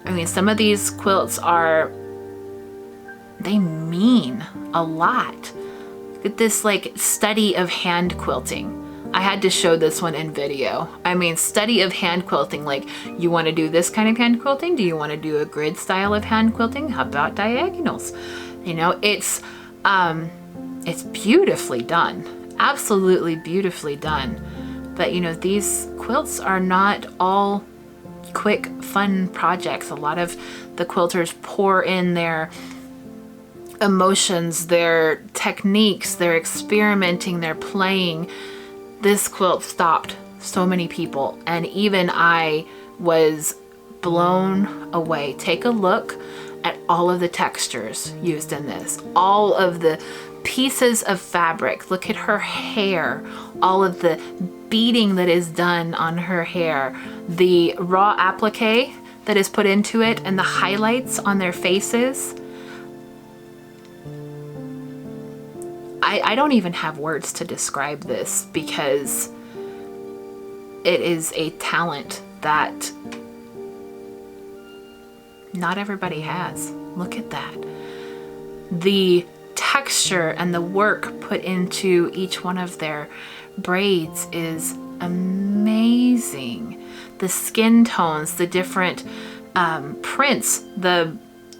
I mean, some of these quilts they mean a lot. Look at this like study of hand quilting. I had to show this one in video. I mean, study of hand quilting, like you want to do this kind of hand quilting? Do you want to do a grid style of hand quilting? How about diagonals? You know, it's beautifully done. Absolutely beautifully done. But you know, these quilts are not all quick, fun projects. A lot of the quilters pour in their emotions, their techniques, their experimenting, their playing. This quilt stopped so many people, and even I was blown away. Take a look at all of the textures used in this, all of the pieces of fabric. Look at her hair, all of the beading that is done on her hair, the raw applique that is put into it, and the highlights on their faces. I don't even have words to describe this because it is a talent that not everybody has. Look at that. The texture and the work put into each one of their braids is amazing. The skin tones, the different prints,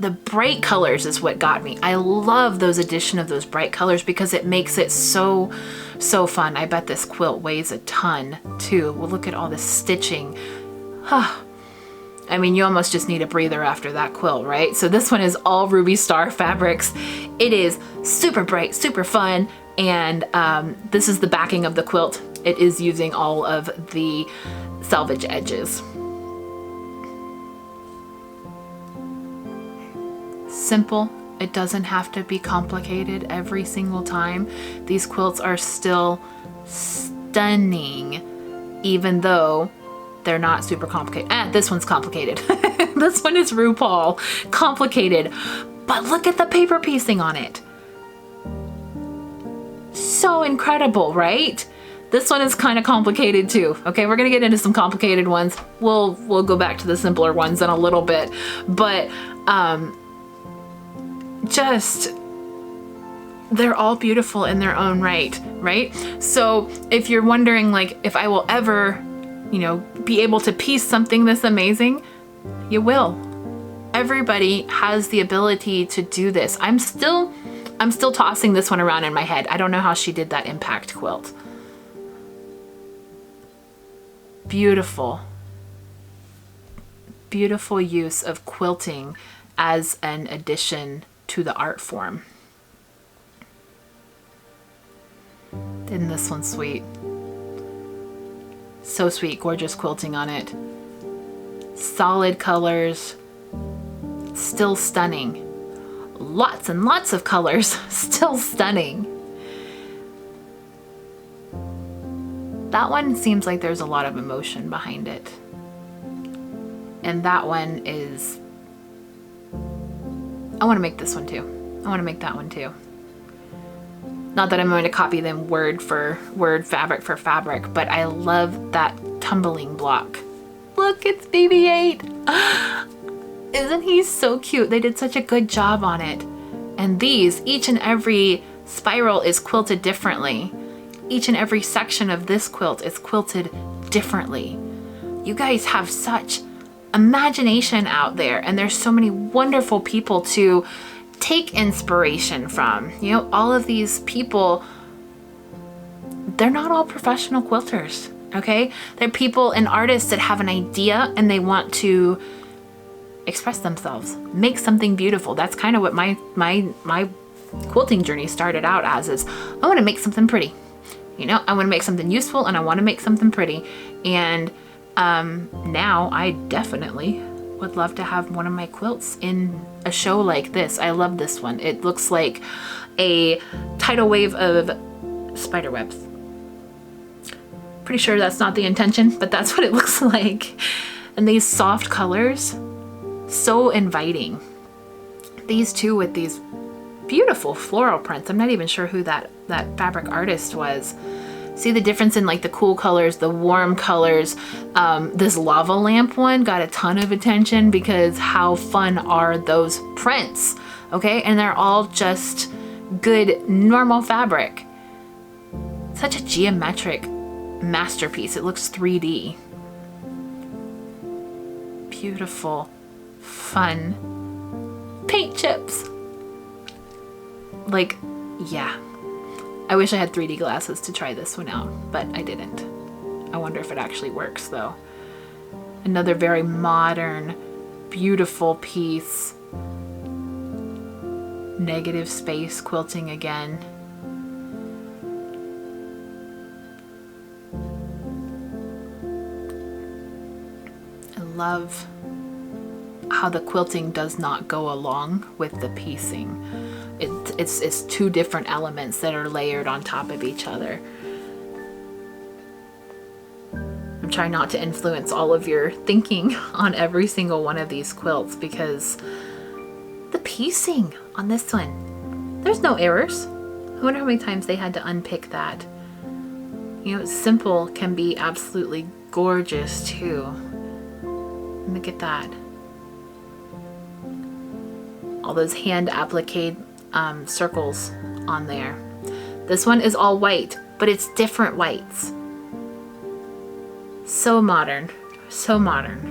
the bright colors is what got me. I love those addition of those bright colors because it makes it so fun. I bet this quilt weighs a ton too. Well, look at all the stitching. I mean, you almost just need a breather after that quilt, right? So this one is all Ruby Star fabrics. It is super bright, super fun. And this is the backing of the quilt. It is using all of the selvage edges. Simple. It doesn't have to be complicated every single time. These quilts are still stunning, even though they're not super complicated. This one's complicated. This one is RuPaul. Complicated. But look at the paper piecing on it. So incredible, right? This one is kind of complicated too. Okay, we're gonna get into some complicated ones. We'll go back to the simpler ones in a little bit. But just, they're all beautiful in their own right? So if you're wondering like if I will ever, you know, be able to piece something this amazing, you will. Everybody has the ability to do this. I'm still tossing this one around in my head. I don't know how she did that impact quilt. Beautiful. Beautiful use of quilting as an addition to the art form. Isn't this one sweet? So sweet, gorgeous quilting on it. Solid colors, still stunning. Lots and lots of colors, still stunning. That one seems like there's a lot of emotion behind it. And that one is, I want to make this one too. I want to make that one too. Not that I'm going to copy them word for word, fabric for fabric, but I love that tumbling block. Look, it's BB-8. Isn't he so cute? They did such a good job on it. And these, each and every spiral is quilted differently. Each and every section of this quilt is quilted differently. You guys have such imagination out there, and there's so many wonderful people to take inspiration from. You know, all of these people, they're not all professional quilters, okay? They're people and artists that have an idea and they want to express themselves, make something beautiful. That's kind of what my quilting journey started out as, is I want to make something pretty. You know, I want to make something useful and I want to make something pretty. And Now I definitely would love to have one of my quilts in a show like this. I love this one. It looks like a tidal wave of spider webs. Pretty sure that's not the intention, but that's what it looks like. And these soft colors, so inviting. These two with these beautiful floral prints. I'm not even sure who that fabric artist was. See the difference in like the cool colors, the warm colors. This lava lamp one got a ton of attention because how fun are those prints, okay? And they're all just good, normal fabric. Such a geometric masterpiece. It looks 3D. Beautiful, fun paint chips. Like, yeah. I wish I had 3D glasses to try this one out, but I didn't. I wonder if it actually works though. Another very modern, beautiful piece. Negative space quilting again. I love how the quilting does not go along with the piecing. It's two different elements that are layered on top of each other. I'm trying not to influence all of your thinking on every single one of these quilts because the piecing on this one, there's no errors. I wonder how many times they had to unpick that. You know, simple can be absolutely gorgeous too. Look at that. All those hand applique circles on there. This one is all white, but it's different whites. So modern, so modern.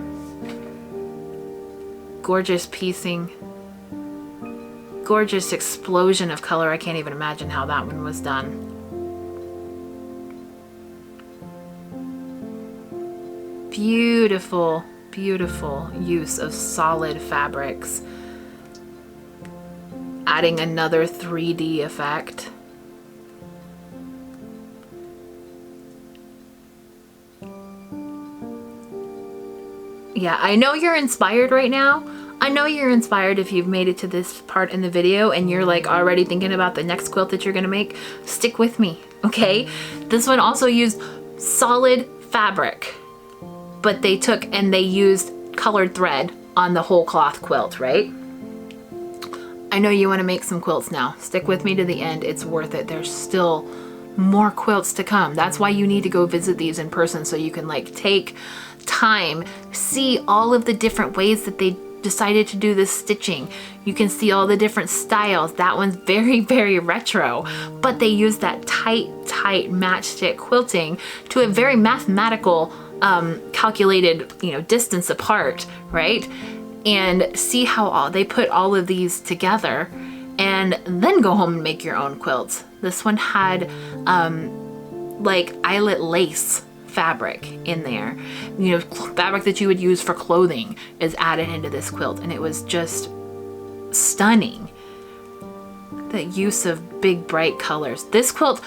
Gorgeous piecing. Gorgeous explosion of color. I can't even imagine how that one was done. Beautiful, beautiful use of solid fabrics. Adding another 3D effect. Yeah, I know you're inspired right now. I know you're inspired if you've made it to this part in the video and you're like already thinking about the next quilt that you're gonna make. Stick with me, okay? This one also used solid fabric, but they took and they used colored thread on the whole cloth quilt, right? I know you want to make some quilts now. Stick with me to the end. It's worth it. There's still more quilts to come. That's why you need to go visit these in person so you can like take time, see all of the different ways that they decided to do this stitching. You can see all the different styles. That one's very, very retro, but they use that tight matchstick quilting to a very mathematical, calculated, you know, distance apart, right? And see how they put all of these together and then go home and make your own quilts. This one had like eyelet lace fabric in there. You know, fabric that you would use for clothing is added into this quilt, and it was just stunning. The use of big bright colors. This quilt,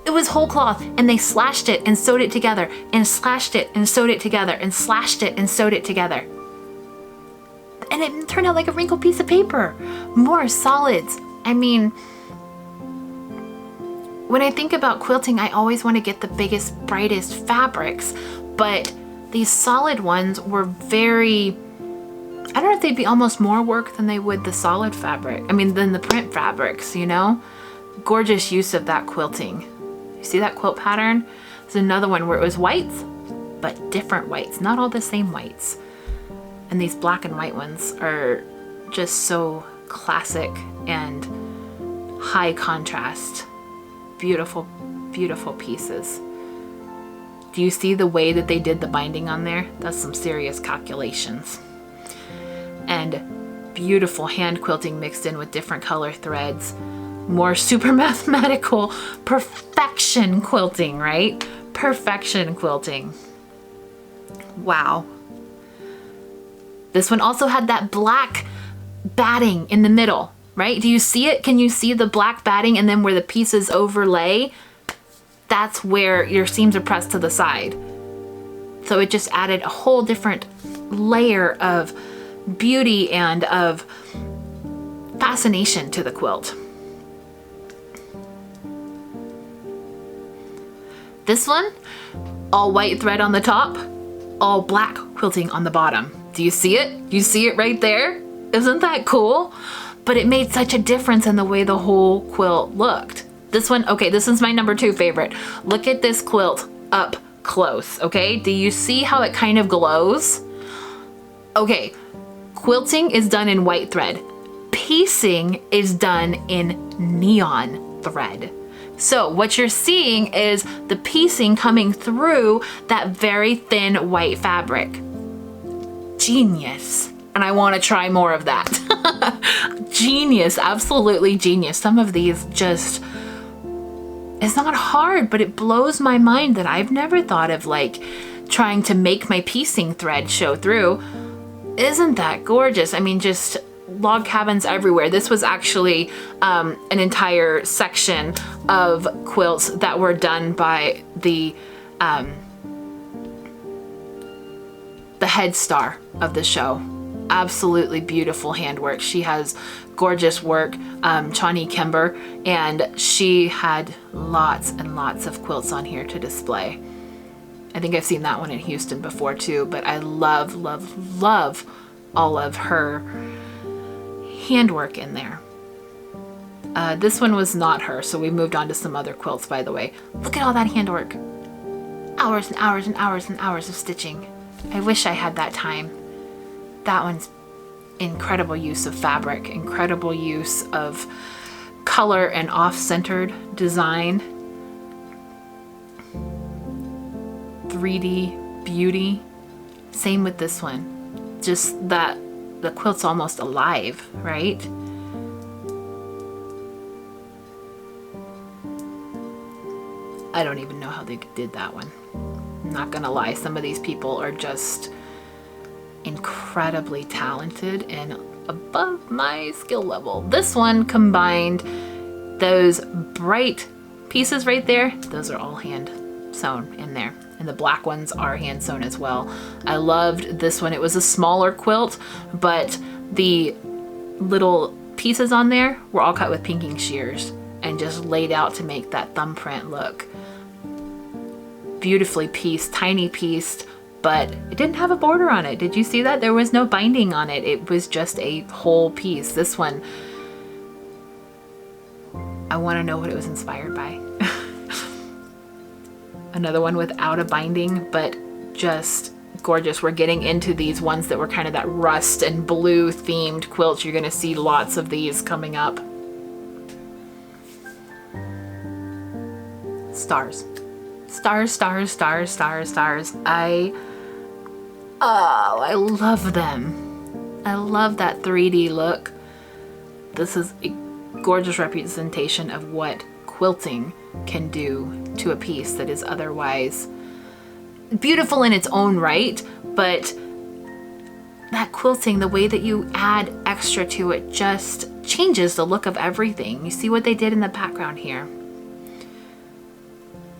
it was whole cloth and they slashed it and sewed it together and slashed it and sewed it together and slashed it and sewed it together. And it turned out like a wrinkled piece of paper. More solids. I mean, when I think about quilting, I always want to get the biggest, brightest fabrics, but these solid ones were very, I don't know if they'd be almost more work than they would the solid fabric. I mean, than the print fabrics, you know? Gorgeous use of that quilting. You see that quilt pattern? There's another one where it was whites, but different whites, not all the same whites. And these black and white ones are just so classic and high contrast. Beautiful, beautiful pieces. Do you see the way that they did the binding on there? That's some serious calculations. And beautiful hand quilting mixed in with different color threads. More super mathematical perfection quilting, right? Perfection quilting. Wow. This one also had that black batting in the middle, right? Do you see it? Can you see the black batting and then where the pieces overlay? That's where your seams are pressed to the side. So it just added a whole different layer of beauty and of fascination to the quilt. This one, all white thread on the top, all black quilting on the bottom. Do you see it? You see it right there? Isn't that cool? But it made such a difference in the way the whole quilt looked. This one, okay, this is my number 2 favorite. Look at this quilt up close, okay? Do you see how it kind of glows? Okay, quilting is done in white thread. Piecing is done in neon thread. So what you're seeing is the piecing coming through that very thin white fabric. Genius. And I want to try more of that. Genius, absolutely genius. Some of these just, it's not hard, but it blows my mind that I've never thought of like trying to make my piecing thread show through. Isn't that gorgeous? I mean, just log cabins everywhere. This was actually an entire section of quilts that were done by the head star of the show. Absolutely beautiful handwork. She has gorgeous work, Chani Kimber, and she had lots and lots of quilts on here to display. I think I've seen that one in Houston before too, but I love, love, love all of her handwork in there. This one was not her, so we moved on to some other quilts, by the way. Look at all that handwork. Hours and hours and hours and hours of stitching. I wish I had that time. That one's incredible use of fabric, incredible use of color and off-centered design. 3D beauty. Same with this one. Just that the quilt's almost alive, right? I don't even know how they did that one. I'm not gonna lie, some of these people are just incredibly talented and above my skill level. This one combined those bright pieces right there. Those are all hand sewn in there. And the black ones are hand sewn as well. I loved this one. It was a smaller quilt, but the little pieces on there were all cut with pinking shears and just laid out to make that thumbprint look. Beautifully pieced, tiny pieced, but it didn't have a border on it. Did you see that? There was no binding on it. It was just a whole piece. This one, I want to know what it was inspired by. Another one without a binding, but just gorgeous. We're getting into these ones that were kind of that rust and blue themed quilts. You're going to see lots of these coming up. Stars. Stars, stars, stars, stars, stars. I love them. I love that 3D look. This is a gorgeous representation of what quilting can do to a piece that is otherwise beautiful in its own right, but that quilting, the way that you add extra to it, just changes the look of everything. You see what they did in the background here.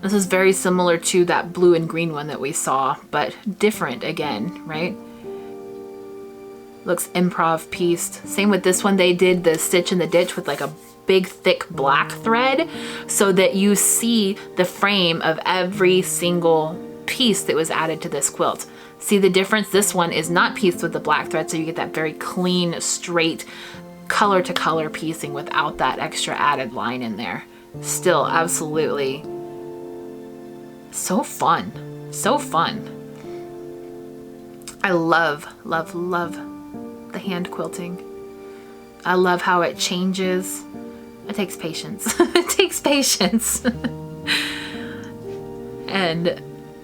This is very similar to that blue and green one that we saw, but different again, right? Looks improv pieced. Same with this one. They did the stitch in the ditch with like a big thick black thread so that you see the frame of every single piece that was added to this quilt. See the difference? This one is not pieced with the black thread, so you get that very clean, straight, color to color piecing without that extra added line in there. Still absolutely so fun. So fun. I love, love, love the hand quilting. I love how it changes. It takes patience. It takes patience. And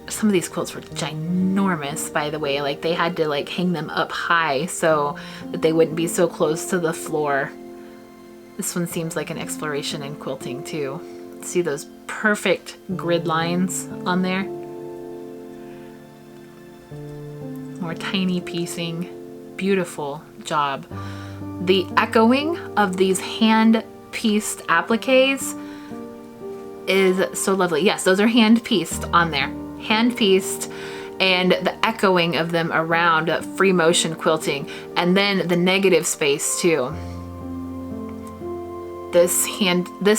some of these quilts were ginormous, by the way. Like they had to like hang them up high so that they wouldn't be so close to the floor. This one seems like an exploration in quilting too. See those perfect grid lines on there? More tiny piecing. Beautiful job. The echoing of these hand pieced appliques is so lovely. Yes, those are hand pieced on there. Hand pieced, and the echoing of them around, free motion quilting, and then the negative space too. This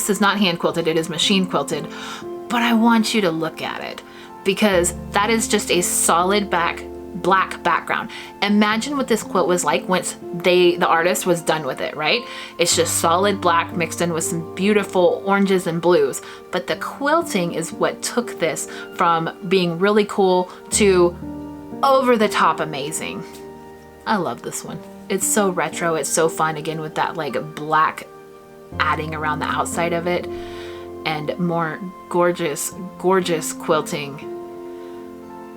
is not hand quilted, it is machine quilted, but I want you to look at it because that is just a solid black background. Imagine what this quilt was like once the artist was done with it, right? It's just solid black mixed in with some beautiful oranges and blues. But the quilting is what took this from being really cool to over the top amazing. I love this one. It's so retro, it's so fun, again with that like black adding around the outside of it and more gorgeous quilting.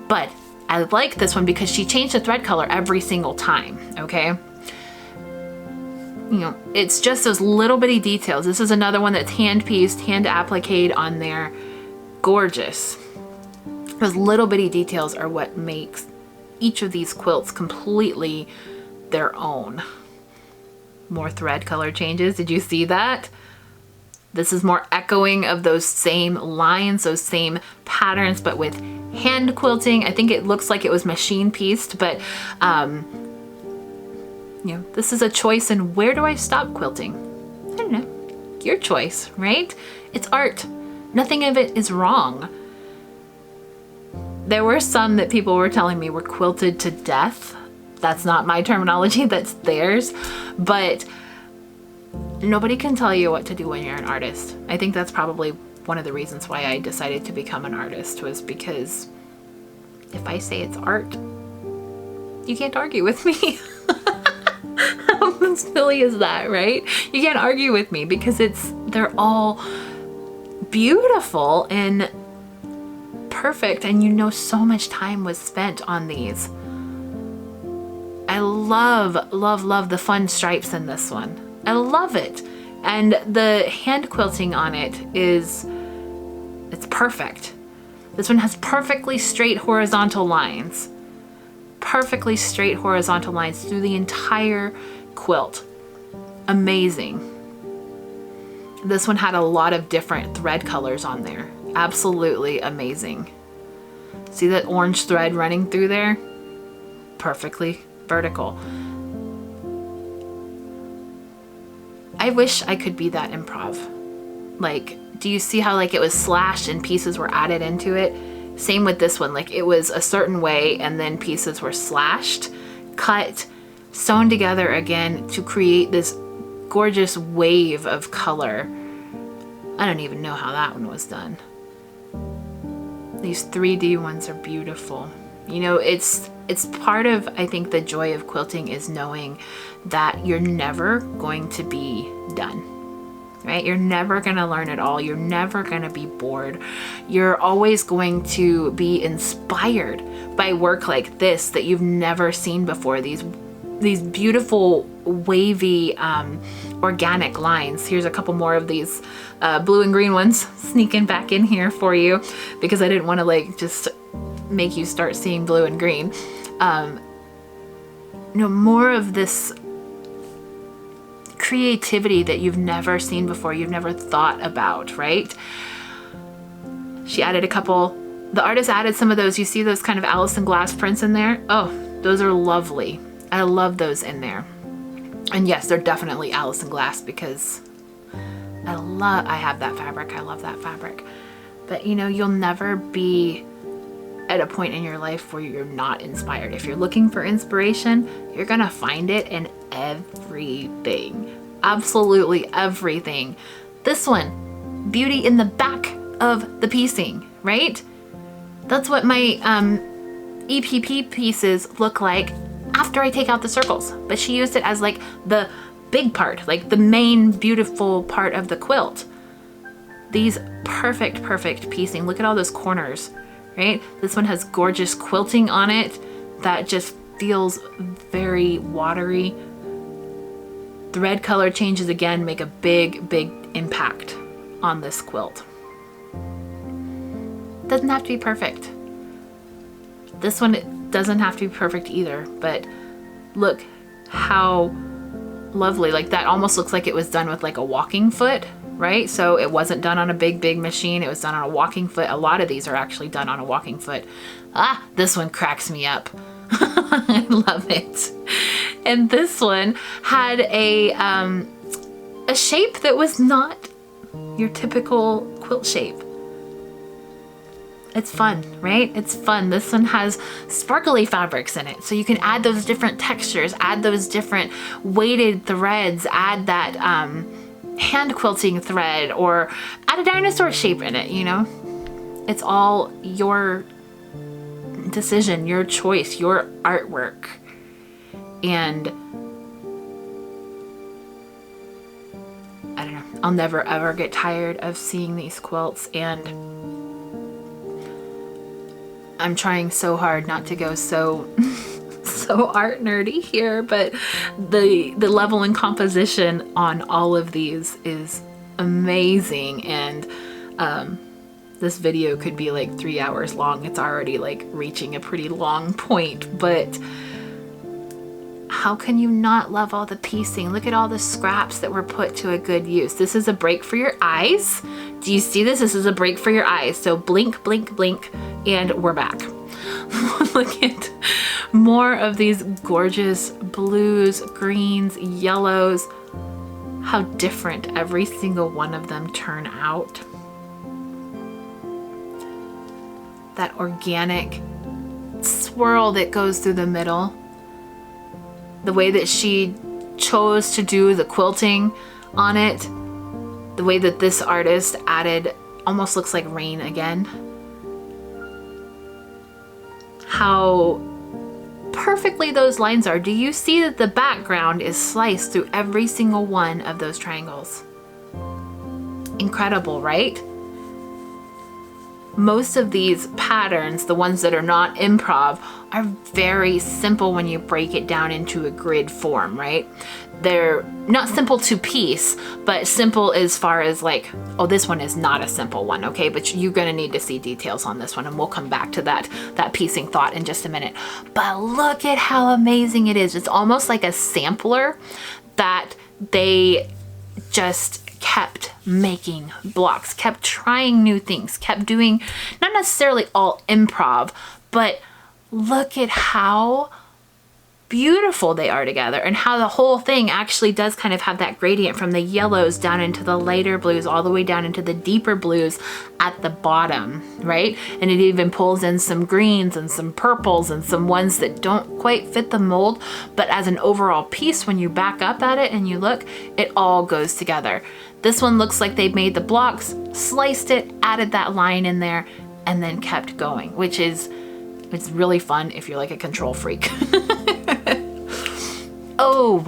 But I like this one because she changed the thread color every single time, okay? You know, it's just those little bitty details. This is another one that's hand pieced, hand appliqued on there. Gorgeous. Those little bitty details are what makes each of these quilts completely their own. More thread color changes. Did you see that? This is more echoing of those same lines, those same patterns, but with hand quilting. I think it looks like it was machine pieced, but you know, this is a choice in where do I stop quilting? I don't know. Your choice, right? It's art. Nothing of it is wrong. There were some that people were telling me were quilted to death. That's not my terminology, that's theirs. But nobody can tell you what to do when you're an artist. I think that's probably one of the reasons why I decided to become an artist, was because if I say it's art, you can't argue with me. How silly is that, right? You can't argue with me because they're all beautiful and perfect, and you know so much time was spent on these. I love the fun stripes in this one. I love it. And the hand quilting on it it's perfect. This one has perfectly straight horizontal lines. Perfectly straight horizontal lines through the entire quilt. Amazing. This one had a lot of different thread colors on there. Absolutely amazing. See that orange thread running through there? Perfectly vertical. I wish I could be that improv. Like, do you see how like it was slashed and pieces were added into it? Same with this one, like it was a certain way and then pieces were slashed, cut, sewn together again to create this gorgeous wave of color. I don't even know how that one was done. These 3D ones are beautiful. You know, it's part of, I think, the joy of quilting is knowing that you're never going to be done, right? You're never going to learn it all. You're never going to be bored. You're always going to be inspired by work like this that you've never seen before. These beautiful wavy organic lines. Here's a couple more of these blue and green ones sneaking back in here for you because I didn't want to like just make you start seeing blue and green. You know, more of this creativity that you've never seen before, you've never thought about, right? She added a couple, the artist added some of those, you see those kind of Allison glass prints in there? Oh, those are lovely. I love those in there. And yes, they're definitely Allison glass because I have that fabric. I love that fabric. But you know, you'll never be at a point in your life where you're not inspired. If you're looking for inspiration, you're gonna find it in everything. Absolutely everything. This one, beauty in the back of the piecing, right? That's what my EPP pieces look like after I take out the circles. But she used it as like the big part, like the main beautiful part of the quilt. These perfect piecing. Look at all those corners, right? This one has gorgeous quilting on it that just feels very watery. Thread color changes again make a big impact on this quilt. Doesn't have to be perfect. This one doesn't have to be perfect either, but look how lovely. Like that almost looks like it was done with like a walking foot, right? So it wasn't done on a big machine. It was done on a walking foot. A lot of these are actually done on a walking foot. Ah, this one cracks me up. I love it. And this one had a shape that was not your typical quilt shape. It's fun, right? It's fun. This one has sparkly fabrics in it. So you can add those different textures, add those different weighted threads, add that hand quilting thread, or add a dinosaur shape in it, you know? It's all your decision, your choice, your artwork. And I don't know, I'll never ever get tired of seeing these quilts, and I'm trying so hard not to go so art nerdy here, but the level and composition on all of these is amazing. And this video could be like 3 hours long. It's already like reaching a pretty long point, but how can you not love all the piecing? Look at all the scraps that were put to a good use. This is a break for your eyes. Do you see this? This is a break for your eyes. So blink, blink, blink, and we're back. Look at more of these gorgeous blues, greens, yellows. How different every single one of them turn out. That organic swirl that goes through the middle. The way that she chose to do the quilting on it. The way that this artist added, almost looks like rain again. How perfectly those lines are. Do you see that the background is sliced through every single one of those triangles? Incredible, right? Most of these patterns, the ones that are not improv, are very simple when you break it down into a grid form, right? They're not simple to piece, but simple as far as like, oh, this one is not a simple one, okay? But you're gonna need to see details on this one, and we'll come back to that piecing thought in just a minute. But look at how amazing it is. It's almost like a sampler that they just kept making blocks, kept trying new things, kept doing, not necessarily all improv, but look at how beautiful they are together, and how the whole thing actually does kind of have that gradient from the yellows down into the lighter blues, all the way down into the deeper blues at the bottom, right? And it even pulls in some greens and some purples and some ones that don't quite fit the mold, but as an overall piece, when you back up at it and you look, it all goes together. This one looks like they made the blocks, sliced it, added that line in there, and then kept going, which is, it's really fun if you're like a control freak. Oh,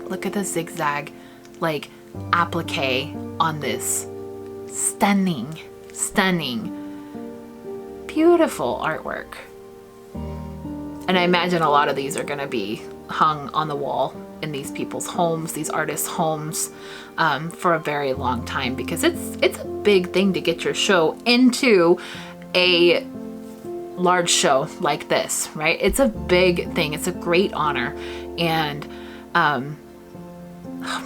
look at the zigzag, like, applique on this. Stunning, stunning, beautiful artwork. And I imagine a lot of these are gonna be hung on the wall in these people's homes, these artists' homes, for a very long time, because it's a big thing to get your show into a large show like this, right? It's a big thing. It's a great honor. And oh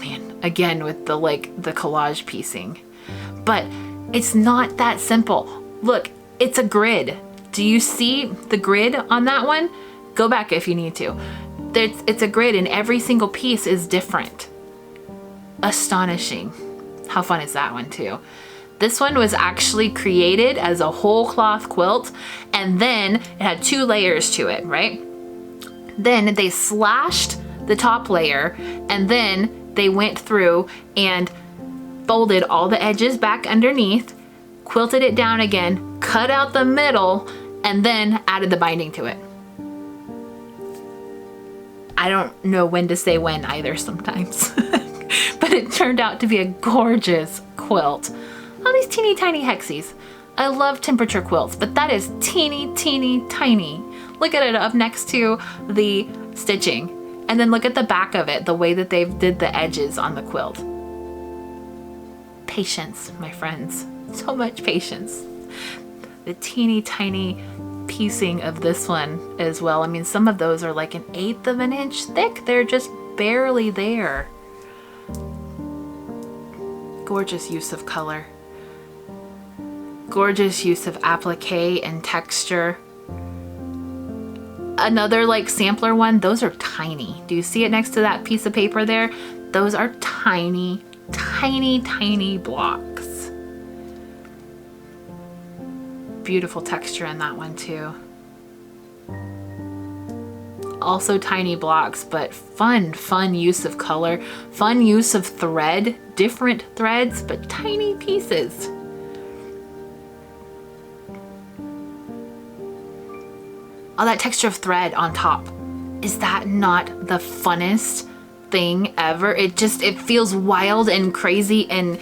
man, again with the collage piecing. But it's not that simple. Look, it's a grid. Do you see the grid on that one? Go back if you need to. It's a grid, and every single piece is different. Astonishing. How fun is that one too? This one was actually created as a whole cloth quilt, and then it had 2 layers to it, right? Then they slashed the top layer, and then they went through and folded all the edges back underneath, quilted it down again, cut out the middle, and then added the binding to it. I don't know when to say when either sometimes, but it turned out to be a gorgeous quilt. All these teeny tiny hexies. I love temperature quilts, but that is teeny, teeny, tiny. Look at it up next to the stitching. And then look at the back of it, the way that they've did the edges on the quilt. Patience, my friends. So much patience. The teeny tiny piecing of this one as well. I mean, some of those are like 1/8 of an inch thick. They're just barely there. Gorgeous use of color. Gorgeous use of applique and texture. Another like sampler one, those are tiny. Do you see it next to that piece of paper there? Those are tiny, tiny, tiny blocks. Beautiful texture in that one too. Also tiny blocks, but fun use of color, fun use of thread, different threads, but tiny pieces. All that texture of thread on top. Is that not the funnest thing ever? It feels wild and crazy and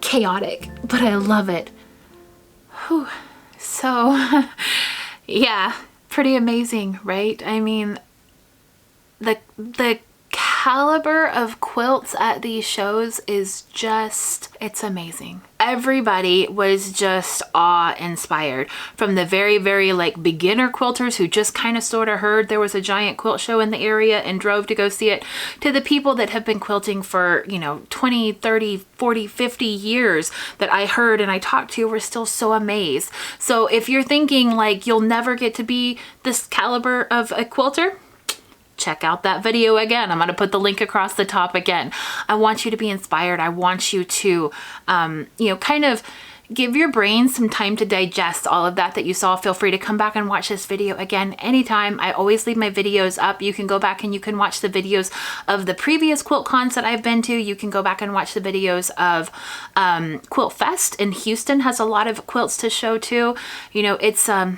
chaotic, but I love it. Whew. So yeah, pretty amazing, right? I mean, the caliber of quilts at these shows is just, it's amazing. Everybody was just awe-inspired, from the very like beginner quilters who just kind of sort of heard there was a giant quilt show in the area and drove to go see it, to the people that have been quilting for, you know, 20, 30, 40, 50 years that I heard and I talked to were still so amazed. So if you're thinking like you'll never get to be this caliber of a quilter, check out that video again. I'm going to put the link across the top again. I want you to be inspired. I want you to, you know, kind of give your brain some time to digest all of that you saw. Feel free to come back and watch this video again anytime. I always leave my videos up. You can go back and you can watch the videos of the previous QuiltCons that I've been to. You can go back and watch the videos of Quilt Fest in Houston. Has a lot of quilts to show too. You know, it's a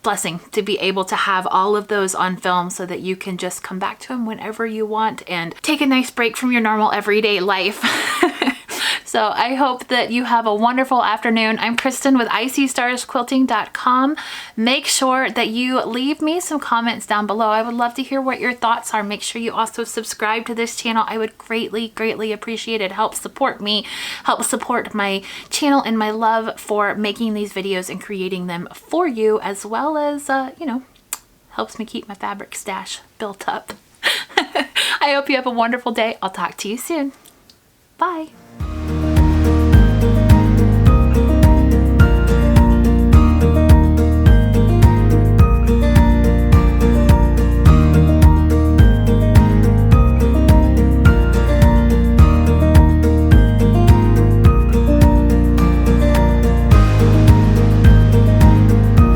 blessing to be able to have all of those on film so that you can just come back to them whenever you want and take a nice break from your normal everyday life. So I hope that you have a wonderful afternoon. I'm Kristen with ISeeStarsQuilting.com. Make sure that you leave me some comments down below. I would love to hear what your thoughts are. Make sure you also subscribe to this channel. I would greatly appreciate it. Help support me, help support my channel and my love for making these videos and creating them for you, as well as, you know, helps me keep my fabric stash built up. I hope you have a wonderful day. I'll talk to you soon. Bye.